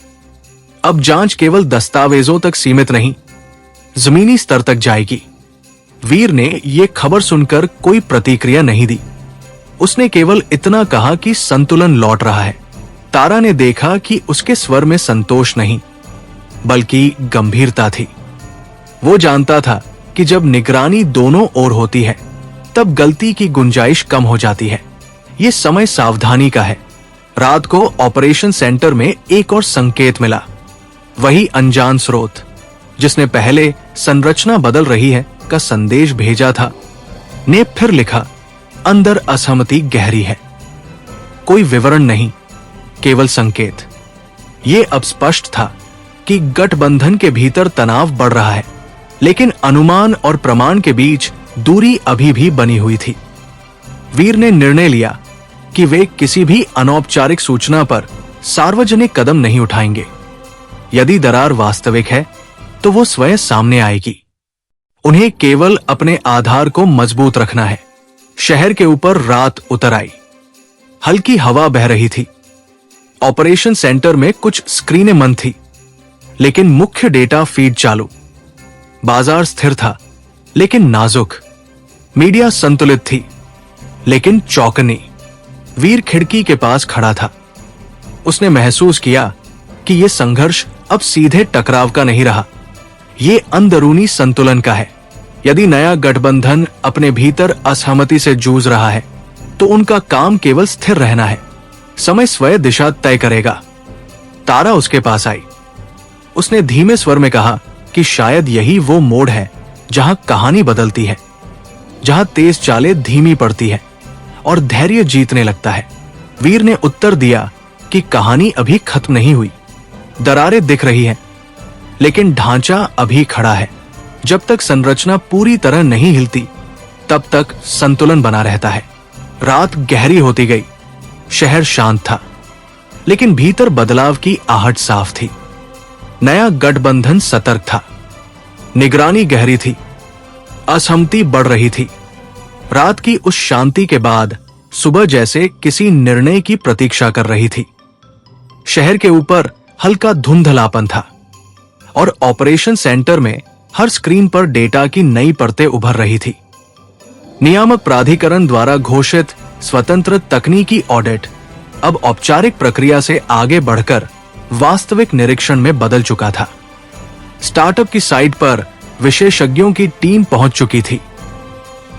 अब जांच केवल दस्तावेजों तक सीमित नहीं, जमीनी स्तर तक जाएगी। वीर ने यह खबर सुनकर कोई प्रतिक्रिया नहीं दी। उसने केवल इतना कहा कि संतुलन लौट रहा है। तारा ने देखा कि उसके स्वर में संतोष नहीं, बल्कि गंभीरता थी। वो जानता था कि जब निगरानी दोनों ओर होती है, तब गलती की गुंजाइश कम हो जाती है। ये समय सावधानी का है। रात को ऑपरेशन सेंटर में एक और संकेत मिला। वही अनजान स्रोत जिसने पहले संरचना बदल रही है का संदेश भेजा था, ने फिर लिखा, अंदर असहमति गहरी है। कोई विवरण नहीं, केवल संकेत। यह अब स्पष्ट था कि गठबंधन के भीतर तनाव बढ़ रहा है, लेकिन अनुमान और प्रमाण के बीच दूरी अभी भी बनी हुई थी। वीर ने निर्णय लिया कि वे किसी भी अनौपचारिक सूचना पर सार्वजनिक कदम नहीं उठाएंगे। यदि दरार वास्तविक है, तो वो स्वयं सामने आएगी। उन्हें केवल अपने आधार को मजबूत रखना है। शहर के ऊपर रात उतर आई। हल्की हवा बह रही थी। ऑपरेशन सेंटर में कुछ स्क्रीनें बंद थी, लेकिन मुख्य डेटा फीड चालू। बाजार स्थिर था, लेकिन नाजुक। मीडिया संतुलित थी, लेकिन चौकनी। वीर खिड़की के पास खड़ा था। उसने महसूस किया कि यह संघर्ष अब सीधे टकराव का नहीं रहा, यह अंदरूनी संतुलन का है। यदि नया गठबंधन अपने भीतर असहमति से जूझ रहा है, तो उनका काम केवल स्थिर रहना है। समय स्वयं दिशा तय करेगा। तारा उसके पास आई। उसने धीमे स्वर में कहा कि शायद यही वो मोड़ है जहां कहानी बदलती है, जहां तेज चालें धीमी पड़ती है और धैर्य जीतने लगता है। वीर ने उत्तर दिया कि कहानी अभी खत्म नहीं हुई। दरारें दिख रही हैं, लेकिन ढांचा अभी खड़ा है। जब तक संरचना पूरी तरह नहीं हिलती, तब तक संतुलन बना रहता है। रात गहरी होती गई। शहर शांत था, लेकिन भीतर बदलाव की आहट साफ थी। नया गठबंधन सतर्क था। निगरानी गहरी थी। असहमति बढ़ रही थी। रात की उस शांति के बाद सुबह जैसे किसी निर्णय की प्रतीक्षा कर रही थी। शहर के ऊपर हल्का धुंधलापन था और ऑपरेशन सेंटर में हर स्क्रीन पर डेटा की नई परतें उभर रही थी। नियामक प्राधिकरण द्वारा घोषित स्वतंत्र तकनीकी ऑडिट अब औपचारिक प्रक्रिया से आगे बढ़कर वास्तविक निरीक्षण में बदल चुका था। स्टार्टअप की साइट पर विशेषज्ञों की टीम पहुंच चुकी थी।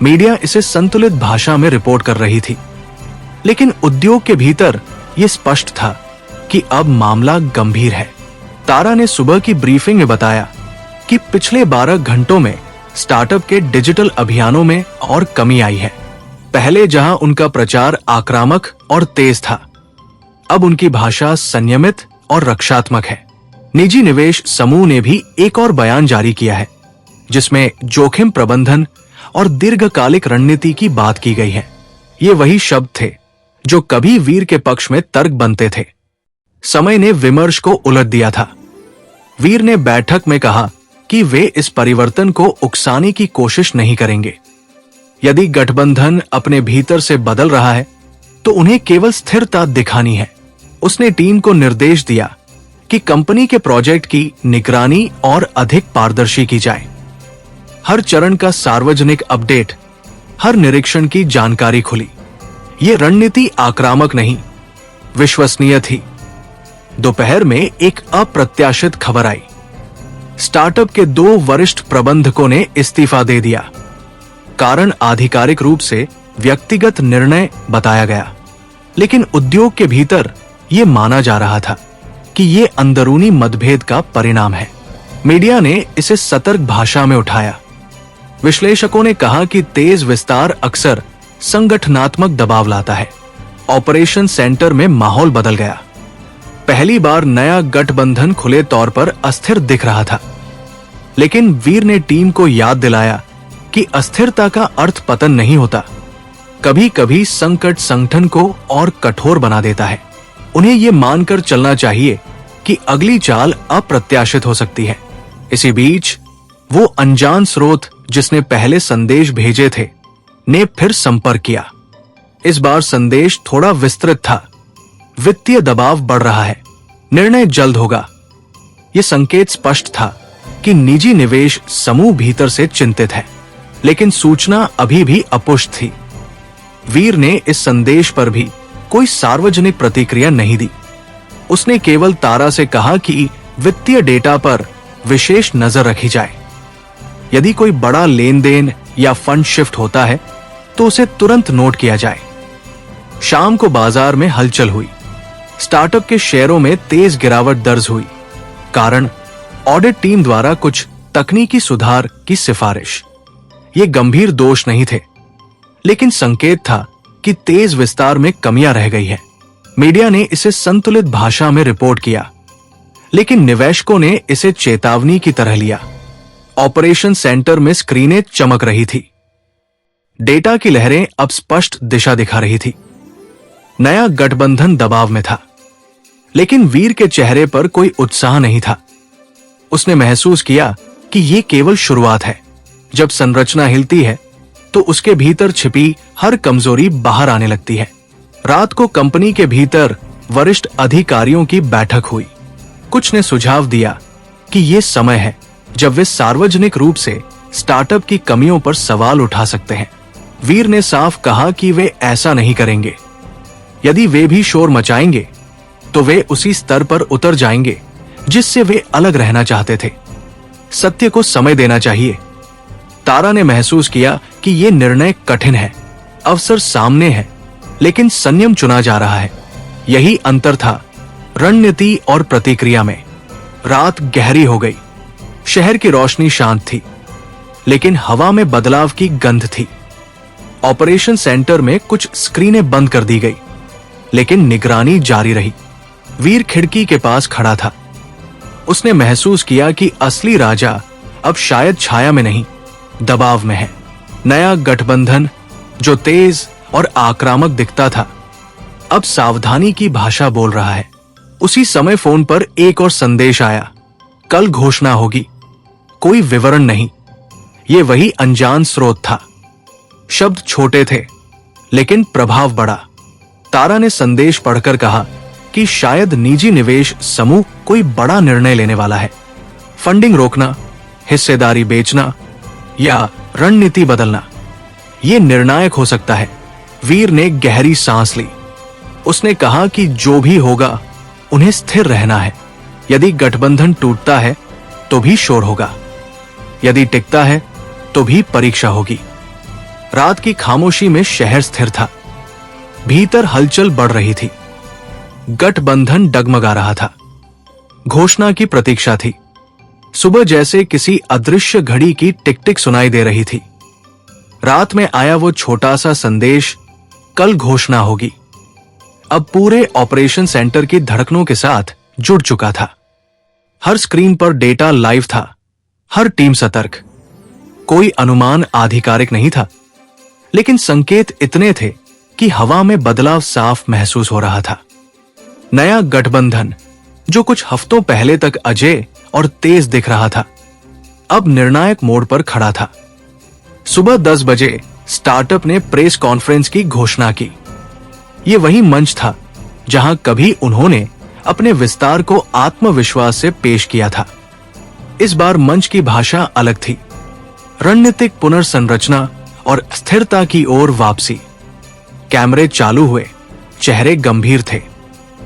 मीडिया इसे संतुलित भाषा में रिपोर्ट कर रही थी, लेकिन उद्योग के भीतर यह स्पष्ट था कि अब मामला गंभीर है। तारा ने सुबह की ब्रीफिंग में बताया कि पिछले 12 घंटों में स्टार्टअप के डिजिटल अभियानों में और कमी आई है। पहले जहां उनका प्रचार आक्रामक और तेज था, अब उनकी भाषा संयमित और रक्षात्मक है। निजी निवेश समूह ने भी एक और बयान जारी किया है, जिसमें जोखिम प्रबंधन और दीर्घकालिक रणनीति की बात की गई है। ये वही शब्द थे जो कभी वीर के पक्ष में तर्क बनते थे। समय ने विमर्श को उलट दिया था। वीर ने बैठक में कहा कि वे इस परिवर्तन को उकसाने की कोशिश नहीं करेंगे। यदि गठबंधन अपने भीतर से बदल रहा है, तो उन्हें केवल स्थिरता दिखानी है। उसने टीम को निर्देश दिया कि कंपनी के प्रोजेक्ट की निगरानी और अधिक पारदर्शी की जाए। हर चरण का सार्वजनिक अपडेट, हर निरीक्षण की जानकारी खुली। यह रणनीति आक्रामक नहीं, विश्वसनीय थी। दोपहर में एक अप्रत्याशित खबर आई। स्टार्टअप के 2 वरिष्ठ प्रबंधकों ने इस्तीफा दे दिया। कारण आधिकारिक रूप से व्यक्तिगत निर्णय बताया गया, लेकिन उद्योग के भीतर यह माना जा रहा था कि यह अंदरूनी मतभेद का परिणाम है। मीडिया ने इसे सतर्क भाषा में उठाया। विश्लेषकों ने कहा कि तेज विस्तार अक्सर संगठनात्मक दबाव लाता है। ऑपरेशन सेंटर में माहौल बदल गया। पहली बार नया गठबंधन खुले तौर पर अस्थिर दिख रहा था, लेकिन वीर ने टीम को याद दिलाया कि अस्थिरता का अर्थ पतन नहीं होता। कभी कभी संकट संगठन को और कठोर बना देता है। उन्हें यह मानकर चलना चाहिए कि अगली चाल अप्रत्याशित हो सकती है। इसी बीच वो अनजान स्रोत जिसने पहले संदेश भेजे थे, ने फिर संपर्क किया। इस बार संदेश थोड़ा विस्तृत था। वित्तीय दबाव बढ़ रहा है, निर्णय जल्द होगा। यह संकेत स्पष्ट था कि निजी निवेश समूह भीतर से चिंतित है, लेकिन सूचना अभी भी अपुष्ट थी। वीर ने इस संदेश पर भी कोई सार्वजनिक प्रतिक्रिया नहीं दी। उसने केवल तारा से कहा कि वित्तीय डेटा पर विशेष नजर रखी जाए। यदि कोई बड़ा लेन देन या फंड शिफ्ट होता है तो उसे तुरंत नोट किया जाए। शाम को बाजार में हलचल हुई। स्टार्टअप के शेयरों में तेज गिरावट दर्ज हुई। कारण ऑडिट टीम द्वारा कुछ तकनीकी सुधार की सिफारिश। ये गंभीर दोष नहीं थे, लेकिन संकेत था कि तेज विस्तार में कमियां रह गई है। मीडिया ने इसे संतुलित भाषा में रिपोर्ट किया, लेकिन निवेशकों ने इसे चेतावनी की तरह लिया। ऑपरेशन सेंटर में स्क्रीनें चमक रही थी। डेटा की लहरें अब स्पष्ट दिशा दिखा रही थी। नया गठबंधन दबाव में था, लेकिन वीर के चेहरे पर कोई उत्साह नहीं था। उसने महसूस किया कि यह केवल शुरुआत है। जब संरचना हिलती है तो उसके भीतर छिपी हर कमजोरी बाहर आने लगती है। रात को कंपनी के भीतर वरिष्ठ अधिकारियों की बैठक हुई। कुछ ने सुझाव दिया कि यह समय है जब वे सार्वजनिक रूप से स्टार्टअप की कमियों पर सवाल उठा सकते हैं। वीर ने साफ कहा कि वे ऐसा नहीं करेंगे। यदि वे भी शोर मचाएंगे तो वे उसी स्तर पर उतर जाएंगे जिससे वे अलग रहना चाहते थे। सत्य को समय देना चाहिए। तारा ने महसूस किया कि यह निर्णय कठिन है। अवसर सामने है, लेकिन संयम चुना जा रहा है। यही अंतर था रणनीति और प्रतिक्रिया में। रात गहरी हो गई। शहर की रोशनी शांत थी, लेकिन हवा में बदलाव की गंध थी। ऑपरेशन सेंटर में कुछ स्क्रीनें बंद कर दी गई, लेकिन निगरानी जारी रही। वीर खिड़की के पास खड़ा था। उसने महसूस किया कि असली राजा अब शायद छाया में नहीं, दबाव में है। नया गठबंधन जो तेज और आक्रामक दिखता था, अब सावधानी की भाषा बोल रहा है। उसी समय फोन पर एक और संदेश आया। कल घोषणा होगी। कोई विवरण नहीं। ये वही अनजान स्रोत था। शब्द छोटे थे, लेकिन प्रभाव बड़ा। तारा ने संदेश पढ़कर कहा कि शायद निजी निवेश समूह कोई बड़ा निर्णय लेने वाला है। फंडिंग रोकना, हिस्सेदारी बेचना या रणनीति बदलना, यह निर्णायक हो सकता है। वीर ने गहरी सांस ली। उसने कहा कि जो भी होगा उन्हें स्थिर रहना है। यदि गठबंधन टूटता है तो भी शोर होगा, यदि टिकता है तो भी परीक्षा होगी। रात की खामोशी में शहर स्थिर था। भीतर हलचल बढ़ रही थी। गठबंधन डगमगा रहा था। घोषणा की प्रतीक्षा थी। सुबह जैसे किसी अदृश्य घड़ी की टिक टिक सुनाई दे रही थी। रात में आया वो छोटा सा संदेश, कल घोषणा होगी, अब पूरे ऑपरेशन सेंटर की धड़कनों के साथ जुड़ चुका था। हर स्क्रीन पर डेटा लाइव था, हर टीम सतर्क। कोई अनुमान आधिकारिक नहीं था, लेकिन संकेत इतने थे कि हवा में बदलाव साफ महसूस हो रहा था। नया गठबंधन जो कुछ हफ्तों पहले तक अजय और तेज दिख रहा था, अब निर्णायक मोड़ पर खड़ा था। सुबह 10 बजे स्टार्टअप ने प्रेस कॉन्फ्रेंस की घोषणा की। यह वही मंच था जहां कभी उन्होंने अपने विस्तार को आत्मविश्वास से पेश किया था। इस बार मंच की भाषा अलग थी। रणनीतिक पुनर्संरचना और स्थिरता की ओर वापसी। कैमरे चालू हुए, चेहरे गंभीर थे।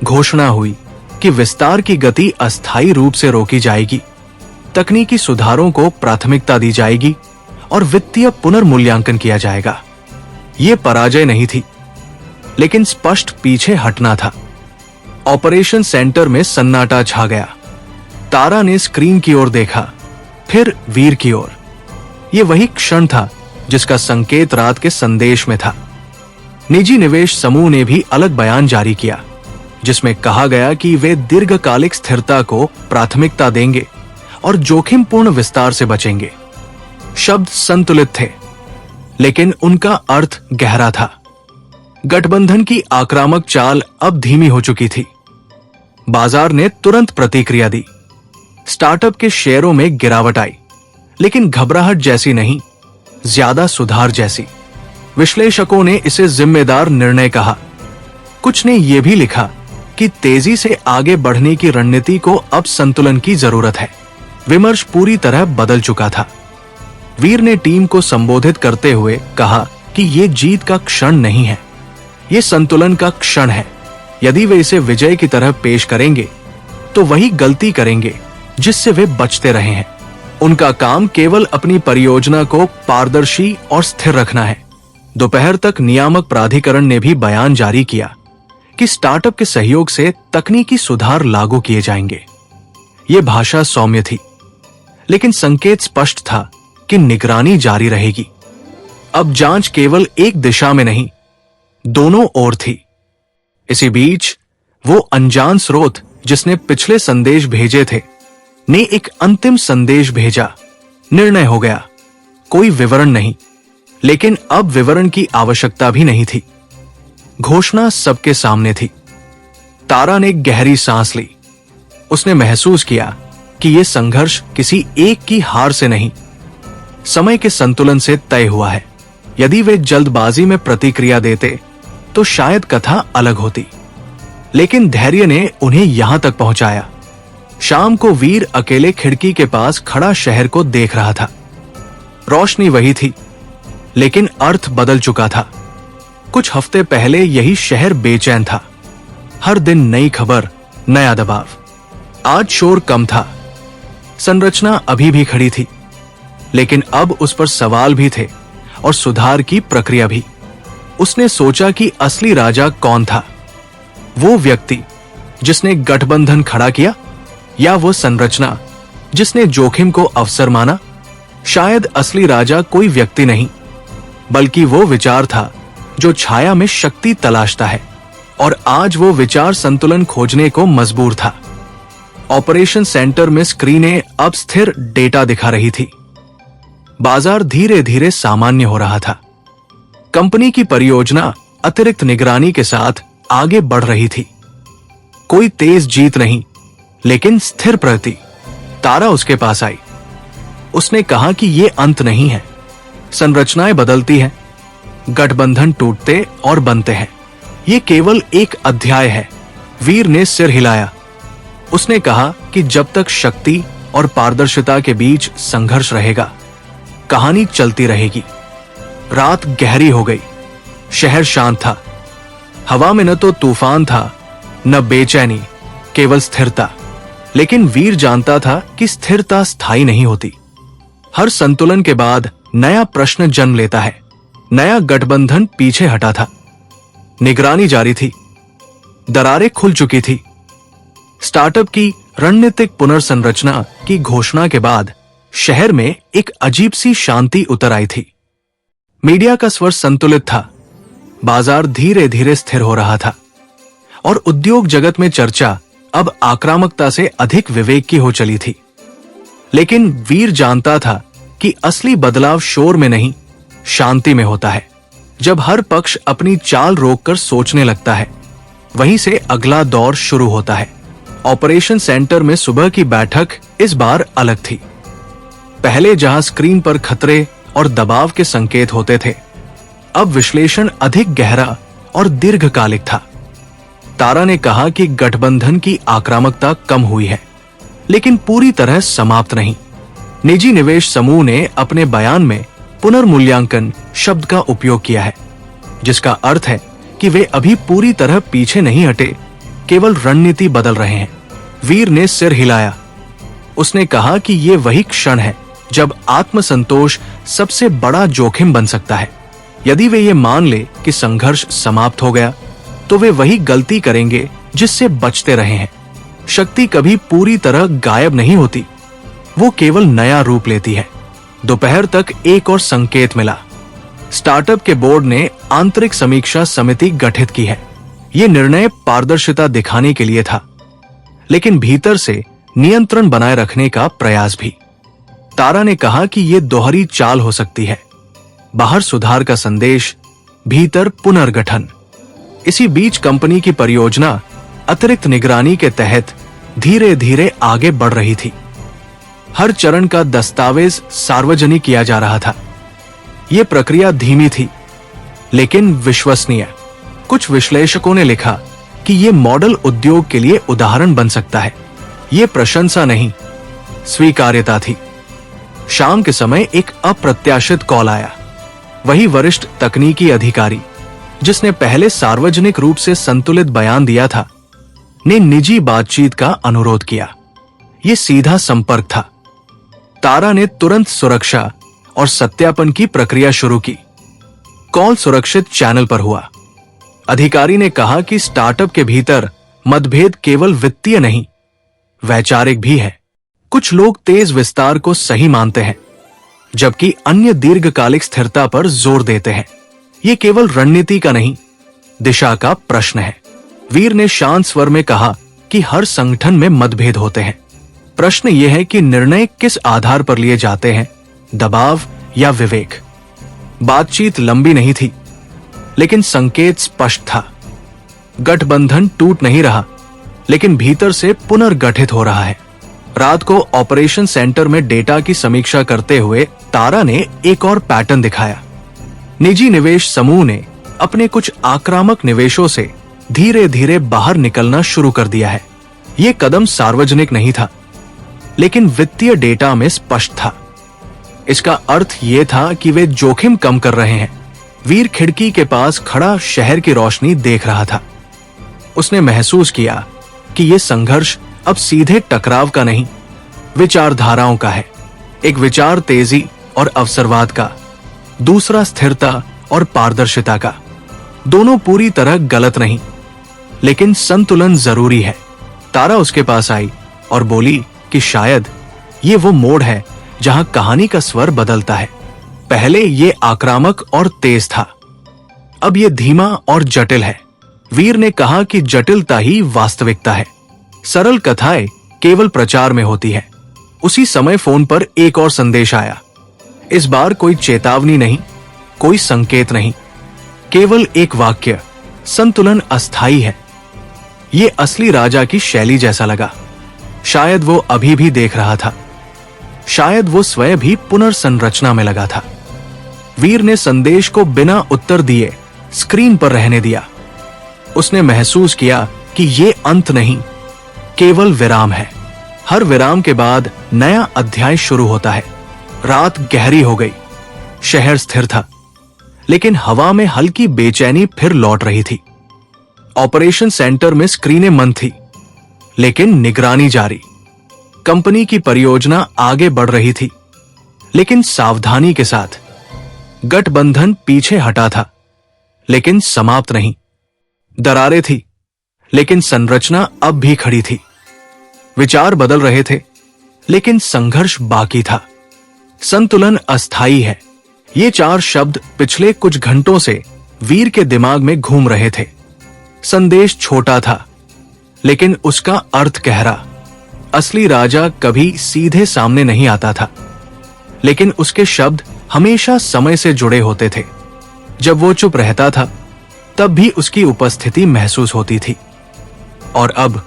घोषणा हुई कि विस्तार की गति अस्थायी रूप से रोकी जाएगी, तकनीकी सुधारों को प्राथमिकता दी जाएगी और वित्तीय पुनर्मूल्यांकन किया जाएगा। यह पराजय नहीं थी, लेकिन स्पष्ट पीछे हटना था। ऑपरेशन सेंटर में सन्नाटा छा गया। तारा ने स्क्रीन की ओर देखा, फिर वीर की ओर। यह वही क्षण था जिसका संकेत रात के संदेश में था। निजी निवेश समूह ने भी अलग बयान जारी किया, जिसमें कहा गया कि वे दीर्घकालिक स्थिरता को प्राथमिकता देंगे और जोखिमपूर्ण विस्तार से बचेंगे। शब्द संतुलित थे, लेकिन उनका अर्थ गहरा था। गठबंधन की आक्रामक चाल अब धीमी हो चुकी थी। बाजार ने तुरंत प्रतिक्रिया दी। स्टार्टअप के शेयरों में गिरावट आई, लेकिन घबराहट जैसी नहीं, ज्यादा सुधार जैसी। विश्लेषकों ने इसे जिम्मेदार निर्णय कहा। कुछ ने यह भी लिखा कि तेजी से आगे बढ़ने की रणनीति को अब संतुलन की जरूरत है। विमर्श पूरी तरह बदल चुका था। वीर ने टीम को संबोधित करते हुए कहा कि यह जीत का क्षण नहीं है, यह संतुलन का क्षण है। यदि वे इसे विजय की तरह पेश करेंगे तो वही गलती करेंगे जिससे वे बचते रहे हैं। उनका काम केवल अपनी परियोजना को पारदर्शी और स्थिर रखना है। दोपहर तक नियामक प्राधिकरण ने भी बयान जारी किया कि स्टार्टअप के सहयोग से तकनीकी सुधार लागू किए जाएंगे। ये भाषा सौम्य थी, लेकिन संकेत स्पष्ट था कि निगरानी जारी रहेगी। अब जांच केवल एक दिशा में नहीं, दोनों ओर थी। इसी बीच वो अनजान स्रोत जिसने पिछले संदेश भेजे थे ने एक अंतिम संदेश भेजा। निर्णय हो गया। कोई विवरण नहीं, लेकिन अब विवरण की आवश्यकता भी नहीं थी। घोषणा सबके सामने थी। तारा ने गहरी सांस ली। उसने महसूस किया कि यह संघर्ष किसी एक की हार से नहीं, समय के संतुलन से तय हुआ है। यदि वे जल्दबाजी में प्रतिक्रिया देते तो शायद कथा अलग होती, लेकिन धैर्य ने उन्हें यहां तक पहुंचाया। शाम को वीर अकेले खिड़की के पास खड़ा शहर को देख रहा था। रोशनी वही थी, लेकिन अर्थ बदल चुका था। कुछ हफ्ते पहले यही शहर बेचैन था। हर दिन नई खबर, नया दबाव। आज शोर कम था। संरचना अभी भी खड़ी थी, लेकिन अब उस पर सवाल भी थे और सुधार की प्रक्रिया भी। उसने सोचा कि असली राजा कौन था, वो व्यक्ति जिसने गठबंधन खड़ा किया या वो संरचना जिसने जोखिम को अवसर माना। शायद असली राजा कोई व्यक्ति नहीं, बल्कि वो विचार था जो छाया में शक्ति तलाशता है, और आज वो विचार संतुलन खोजने को मजबूर था। ऑपरेशन सेंटर में स्क्रीनें अब स्थिर डेटा दिखा रही थी। बाजार धीरे धीरे सामान्य हो रहा था। कंपनी की परियोजना अतिरिक्त निगरानी के साथ आगे बढ़ रही थी। कोई तेज जीत नहीं, लेकिन स्थिर प्रगति। तारा उसके पास आई। उसने कहा कि यह अंत नहीं है। संरचनाएं बदलती हैं, गठबंधन टूटते और बनते हैं। यह केवल एक अध्याय है। वीर ने सिर हिलाया। उसने कहा कि जब तक शक्ति और पारदर्शिता के बीच संघर्ष रहेगा, कहानी चलती रहेगी। रात गहरी हो गई। शहर शांत था। हवा में न तो तूफान था, न बेचैनी, केवल स्थिरता। लेकिन वीर जानता था कि स्थिरता स्थायी नहीं होती। हर संतुलन के बाद नया प्रश्न जन्म लेता है। नया गठबंधन पीछे हटा था। निगरानी जारी थी। दरारें खुल चुकी थी। स्टार्टअप की रणनीतिक पुनर्संरचना की घोषणा के बाद शहर में एक अजीब सी शांति उतर आई थी। मीडिया का स्वर संतुलित था। बाजार धीरे धीरे स्थिर हो रहा था, और उद्योग जगत में चर्चा अब आक्रामकता से अधिक विवेक की हो चली थी। लेकिन वीर जानता था कि असली बदलाव शोर में नहीं, शांति में होता है। जब हर पक्ष अपनी चाल रोककर सोचने लगता है, वहीं से अगला दौर शुरू होता है। ऑपरेशन सेंटर में सुबह की बैठक इस बार अलग थी। पहले जहां स्क्रीन पर खतरे और दबाव के संकेत होते थे, अब विश्लेषण अधिक गहरा और दीर्घकालिक था। तारा ने कहा कि गठबंधन की आक्रामकता कम हुई है, लेकिन पूरी तरह समाप्त नहीं। निजी निवेश समूह ने अपने बयान में पुनर्मूल्यांकन शब्द का उपयोग किया है, जिसका अर्थ है कि वे अभी पूरी तरह पीछे नहीं हटे, केवल रणनीति बदल रहे हैं। वीर ने सिर हिलाया। उसने कहा कि यह वही क्षण है जब आत्मसंतोष सबसे बड़ा जोखिम बन सकता है। यदि वे ये मान ले कि संघर्ष समाप्त हो गया, तो वे वही गलती करेंगे जिससे बचते रहे हैं। शक्ति कभी पूरी तरह गायब नहीं होती, वो केवल नया रूप लेती है। दोपहर तक एक और संकेत मिला। स्टार्टअप के बोर्ड ने आंतरिक समीक्षा समिति गठित की है। ये निर्णय पारदर्शिता दिखाने के लिए था, लेकिन भीतर से नियंत्रण बनाए रखने का प्रयास भी। तारा ने कहा कि यह दोहरी चाल हो सकती है, बाहर सुधार का संदेश, भीतर पुनर्गठन। इसी बीच कंपनी की परियोजना अतिरिक्त निगरानी के तहत धीरे धीरे आगे बढ़ रही थी। हर चरण का दस्तावेज सार्वजनिक किया जा रहा था। यह प्रक्रिया धीमी थी, लेकिन विश्वसनीय। कुछ विश्लेषकों ने लिखा कि यह मॉडल उद्योग के लिए उदाहरण बन सकता है। यह प्रशंसा नहीं, स्वीकार्यता थी। शाम के समय एक अप्रत्याशित कॉल आया। वही वरिष्ठ तकनीकी अधिकारी जिसने पहले सार्वजनिक रूप से संतुलित बयान दिया था, ने निजी बातचीत का अनुरोध किया। यह सीधा संपर्क था। तारा ने तुरंत सुरक्षा और सत्यापन की प्रक्रिया शुरू की। कॉल सुरक्षित चैनल पर हुआ। अधिकारी ने कहा कि स्टार्टअप के भीतर मतभेद केवल वित्तीय नहीं, वैचारिक भी है। कुछ लोग तेज विस्तार को सही मानते हैं, जबकि अन्य दीर्घकालिक स्थिरता पर जोर देते हैं। यह केवल रणनीति का नहीं, दिशा का प्रश्न है। वीर ने शांत स्वर में कहा कि हर संगठन में मतभेद होते हैं। प्रश्न यह है कि निर्णय किस आधार पर लिए जाते हैं, दबाव या विवेक। बातचीत लंबी नहीं थी, लेकिन संकेत स्पष्ट था। गठबंधन टूट नहीं रहा, लेकिन भीतर से पुनर्गठित हो रहा है। रात को ऑपरेशन सेंटर में डेटा की समीक्षा करते हुए तारा ने एक और पैटर्न दिखाया। निजी निवेश समूह ने अपने कुछ आक्रामक निवेशों से धीरे धीरे बाहर निकलना शुरू कर दिया है। यह कदम सार्वजनिक नहीं था, लेकिन वित्तीय डेटा में स्पष्ट था। इसका अर्थ यह था कि वे जोखिम कम कर रहे हैं। वीर खिड़की के पास खड़ा शहर की रोशनी देख रहा था। उसने महसूस किया कि यह संघर्ष अब सीधे टकराव का नहीं, विचारधाराओं का है। एक विचार तेजी और अवसरवाद का, दूसरा स्थिरता और पारदर्शिता का। दोनों पूरी तरह गलत नहीं, लेकिन संतुलन जरूरी है। तारा उसके पास आई और बोली कि शायद ये वो मोड़ है जहां कहानी का स्वर बदलता है। पहले ये आक्रामक और तेज था, अब ये धीमा और जटिल है। वीर ने कहा कि जटिलता ही वास्तविकता है। सरल कथाएं केवल प्रचार में होती है। उसी समय फोन पर एक और संदेश आया। इस बार कोई चेतावनी नहीं, कोई संकेत नहीं, केवल एक वाक्य, संतुलन अस्थायी है। ये असली राजा की शैली जैसा लगा। शायद वो अभी भी देख रहा था, शायद वो स्वयं भी पुनर्संरचना में लगा था। वीर ने संदेश को बिना उत्तर दिए स्क्रीन पर रहने दिया। उसने महसूस किया कि ये अंत नहीं, केवल विराम है। हर विराम के बाद नया अध्याय शुरू होता है। रात गहरी हो गई। शहर स्थिर था, लेकिन हवा में हल्की बेचैनी फिर लौट रही थी। ऑपरेशन सेंटर में स्क्रीनें बंद थी, लेकिन निगरानी जारी। कंपनी की परियोजना आगे बढ़ रही थी, लेकिन सावधानी के साथ। गठबंधन पीछे हटा था, लेकिन समाप्त नहीं। दरारें थी, लेकिन संरचना अब भी खड़ी थी। विचार बदल रहे थे, लेकिन संघर्ष बाकी था। संतुलन अस्थायी है। ये चार शब्द पिछले कुछ घंटों से वीर के दिमाग में घूम रहे थे। संदेश छोटा था, लेकिन उसका अर्थ गहरा। असली राजा कभी सीधे सामने नहीं आता था, लेकिन उसके शब्द हमेशा समय से जुड़े होते थे। जब वो चुप रहता था, तब भी उसकी उपस्थिति महसूस होती थी। और अब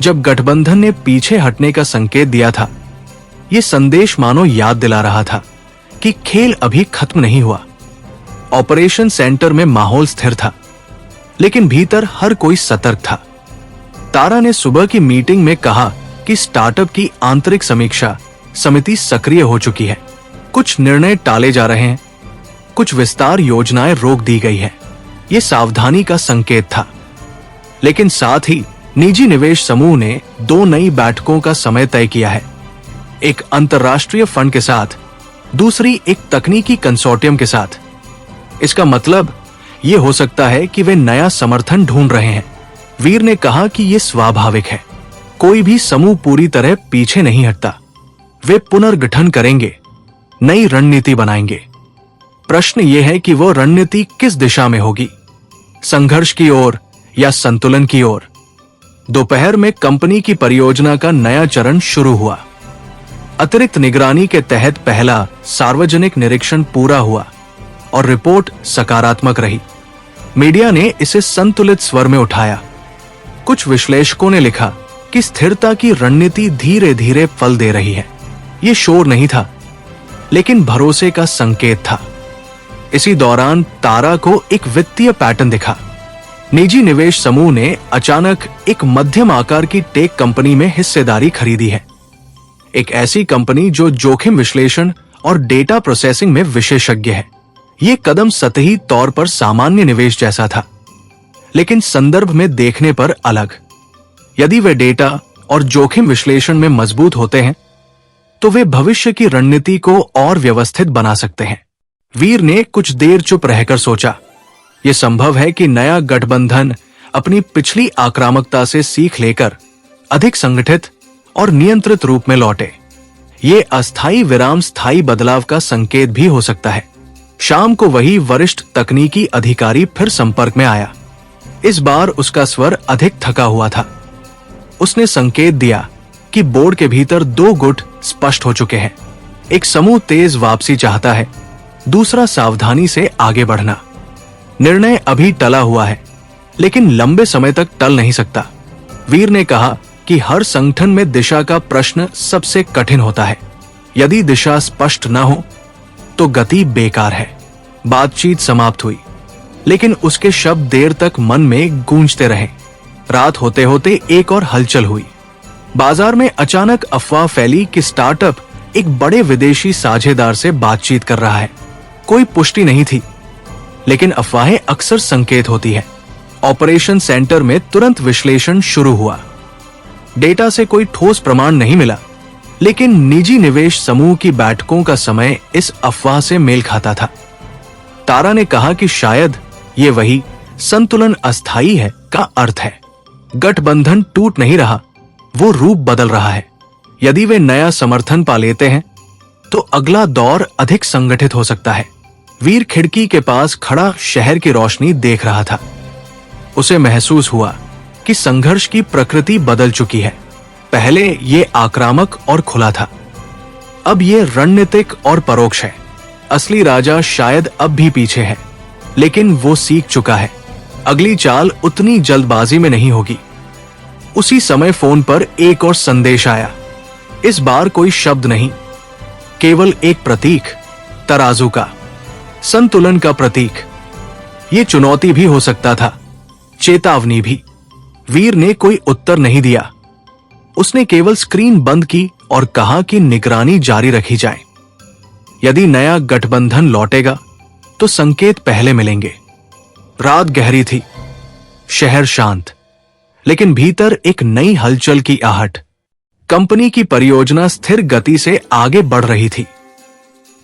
जब गठबंधन ने पीछे हटने का संकेत दिया था, ये संदेश मानो याद दिला रहा था कि खेल अभी खत्म नहीं हुआ। ऑपरेशन सेंटर में माहौल स्थिर था, लेकिन भीतर हर कोई सतर्क था। तारा ने सुबह की मीटिंग में कहा कि स्टार्टअप की आंतरिक समीक्षा समिति सक्रिय हो चुकी है। कुछ निर्णय टाले जा रहे हैं, कुछ विस्तार योजनाएं रोक दी गई है। यह सावधानी का संकेत था, लेकिन साथ ही निजी निवेश समूह ने 2 नई बैठकों का समय तय किया है। एक अंतर्राष्ट्रीय फंड के साथ, दूसरी एक तकनीकी कंसोर्टियम के साथ। इसका मतलब यह हो सकता है कि वे नया समर्थन ढूंढ रहे हैं। वीर ने कहा कि यह स्वाभाविक है। कोई भी समूह पूरी तरह पीछे नहीं हटता। वे पुनर्गठन करेंगे, नई रणनीति बनाएंगे। प्रश्न यह है कि वो रणनीति किस दिशा में होगी, संघर्ष की ओर या संतुलन की ओर। दोपहर में कंपनी की परियोजना का नया चरण शुरू हुआ। अतिरिक्त निगरानी के तहत पहला सार्वजनिक निरीक्षण पूरा हुआ और रिपोर्ट सकारात्मक रही। मीडिया ने इसे संतुलित स्वर में उठाया। कुछ विश्लेषकों ने लिखा कि स्थिरता की रणनीति धीरे धीरे फल दे रही है। यह शोर नहीं था, लेकिन भरोसे का संकेत था। इसी दौरान तारा को एक वित्तीय पैटर्न दिखा। निजी निवेश समूह ने अचानक एक मध्यम आकार की टेक कंपनी में हिस्सेदारी खरीदी है। एक ऐसी कंपनी जो जोखिम विश्लेषण और डेटा प्रोसेसिंग में विशेषज्ञ है। ये कदम सतही तौर पर सामान्य निवेश जैसा था, लेकिन संदर्भ में देखने पर अलग। यदि वे डेटा और जोखिम विश्लेषण में मजबूत होते हैं तो वे भविष्य की रणनीति को और व्यवस्थित बना सकते हैं। वीर ने कुछ देर चुप रहकर सोचा, यह संभव है कि नया गठबंधन अपनी पिछली आक्रामकता से सीख लेकर अधिक संगठित और नियंत्रित रूप में लौटे। ये अस्थायी विराम स्थायी बदलाव का संकेत भी हो सकता है। शाम को वही वरिष्ठ तकनीकी अधिकारी फिर संपर्क में आया। इस बार उसका स्वर अधिक थका हुआ था। उसने संकेत दिया कि बोर्ड के भीतर 2 गुट स्पष्ट हो चुके हैं। एक समूह तेज वापसी चाहता है, दूसरा सावधानी से आगे बढ़ना। निर्णय अभी टला हुआ है, लेकिन लंबे समय तक टल नहीं सकता। वीर ने कहा कि हर संगठन में दिशा का प्रश्न सबसे कठिन होता है। यदि दिशा स्पष्ट न हो तो गति बेकार है। बातचीत समाप्त हुई, लेकिन उसके शब्द देर तक मन में गूंजते रहे। रात होते होते एक और हलचल हुई। बाजार में अचानक अफवाह फैली कि स्टार्टअप एक बड़े विदेशी साझेदार से बातचीत कर रहा है। कोई पुष्टि नहीं थी, लेकिन अफवाहें अक्सर संकेत होती है। ऑपरेशन सेंटर में तुरंत विश्लेषण शुरू हुआ। डेटा से कोई ठोस प्रमाण नहीं मिला, लेकिन निजी निवेश समूह की बैठकों का समय इस अफवाह से मेल खाता था। तारा ने कहा कि शायद ये वही संतुलन अस्थायी है का अर्थ है। गठबंधन टूट नहीं रहा, वो रूप बदल रहा है। यदि वे नया समर्थन पा लेते हैं तो अगला दौर अधिक संगठित हो सकता है। वीर खिड़की के पास खड़ा शहर की रोशनी देख रहा था। उसे महसूस हुआ कि संघर्ष की प्रकृति बदल चुकी है। पहले ये आक्रामक और खुला था, अब ये रणनीतिक और परोक्ष है। असली राजा शायद अब भी पीछे है, लेकिन वो सीख चुका है। अगली चाल उतनी जल्दबाजी में नहीं होगी। उसी समय फोन पर एक और संदेश आया। इस बार कोई शब्द नहीं, केवल एक प्रतीक, तराजू का, संतुलन का प्रतीक। ये चुनौती भी हो सकता था, चेतावनी भी। वीर ने कोई उत्तर नहीं दिया। उसने केवल स्क्रीन बंद की और कहा कि निगरानी जारी रखी जाए। यदि नया गठबंधन लौटेगा तो संकेत पहले मिलेंगे। रात गहरी थी, शहर शांत, लेकिन भीतर एक नई हलचल की आहट। कंपनी की परियोजना स्थिर गति से आगे बढ़ रही थी।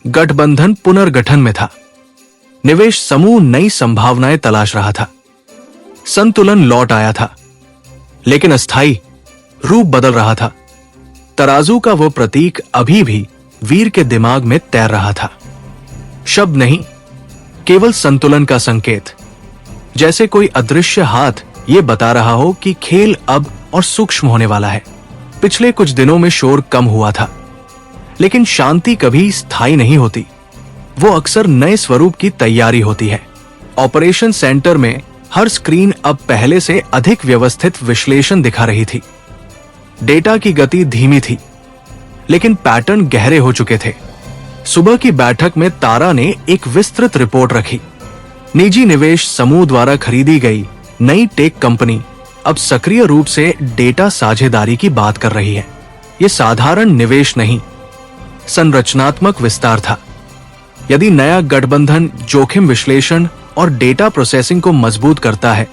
गठबंधन पुनर्गठन में था। निवेश समूह नई संभावनाएं तलाश रहा था। संतुलन लौट आया था, लेकिन अस्थायी, रूप बदल रहा था। तराजू का वो प्रतीक अभी भी वीर के दिमाग में तैर रहा था। शब्द नहीं, केवल संतुलन का संकेत। जैसे कोई अदृश्य हाथ ये बता रहा हो कि खेल अब और सूक्ष्म होने वाला है। पिछले कुछ दिनों में शोर कम हुआ था, लेकिन शांति कभी स्थायी नहीं होती। वो अक्सर नए स्वरूप की तैयारी होती है। ऑपरेशन सेंटर में हर स्क्रीन अब पहले से अधिक व्यवस्थित विश्लेषण दिखा रही थी। डेटा की गति धीमी थी, लेकिन पैटर्न गहरे हो चुके थे। सुबह की बैठक में तारा ने एक विस्तृत रिपोर्ट रखी। निजी निवेश समूह द्वारा खरीदी गई नई टेक कंपनी अब सक्रिय रूप से डेटा साझेदारी की बात कर रही है। यह साधारण निवेश नहीं, संरचनात्मक विस्तार था। यदि नया गठबंधन जोखिम विश्लेषण और डेटा प्रोसेसिंग को मजबूत करता है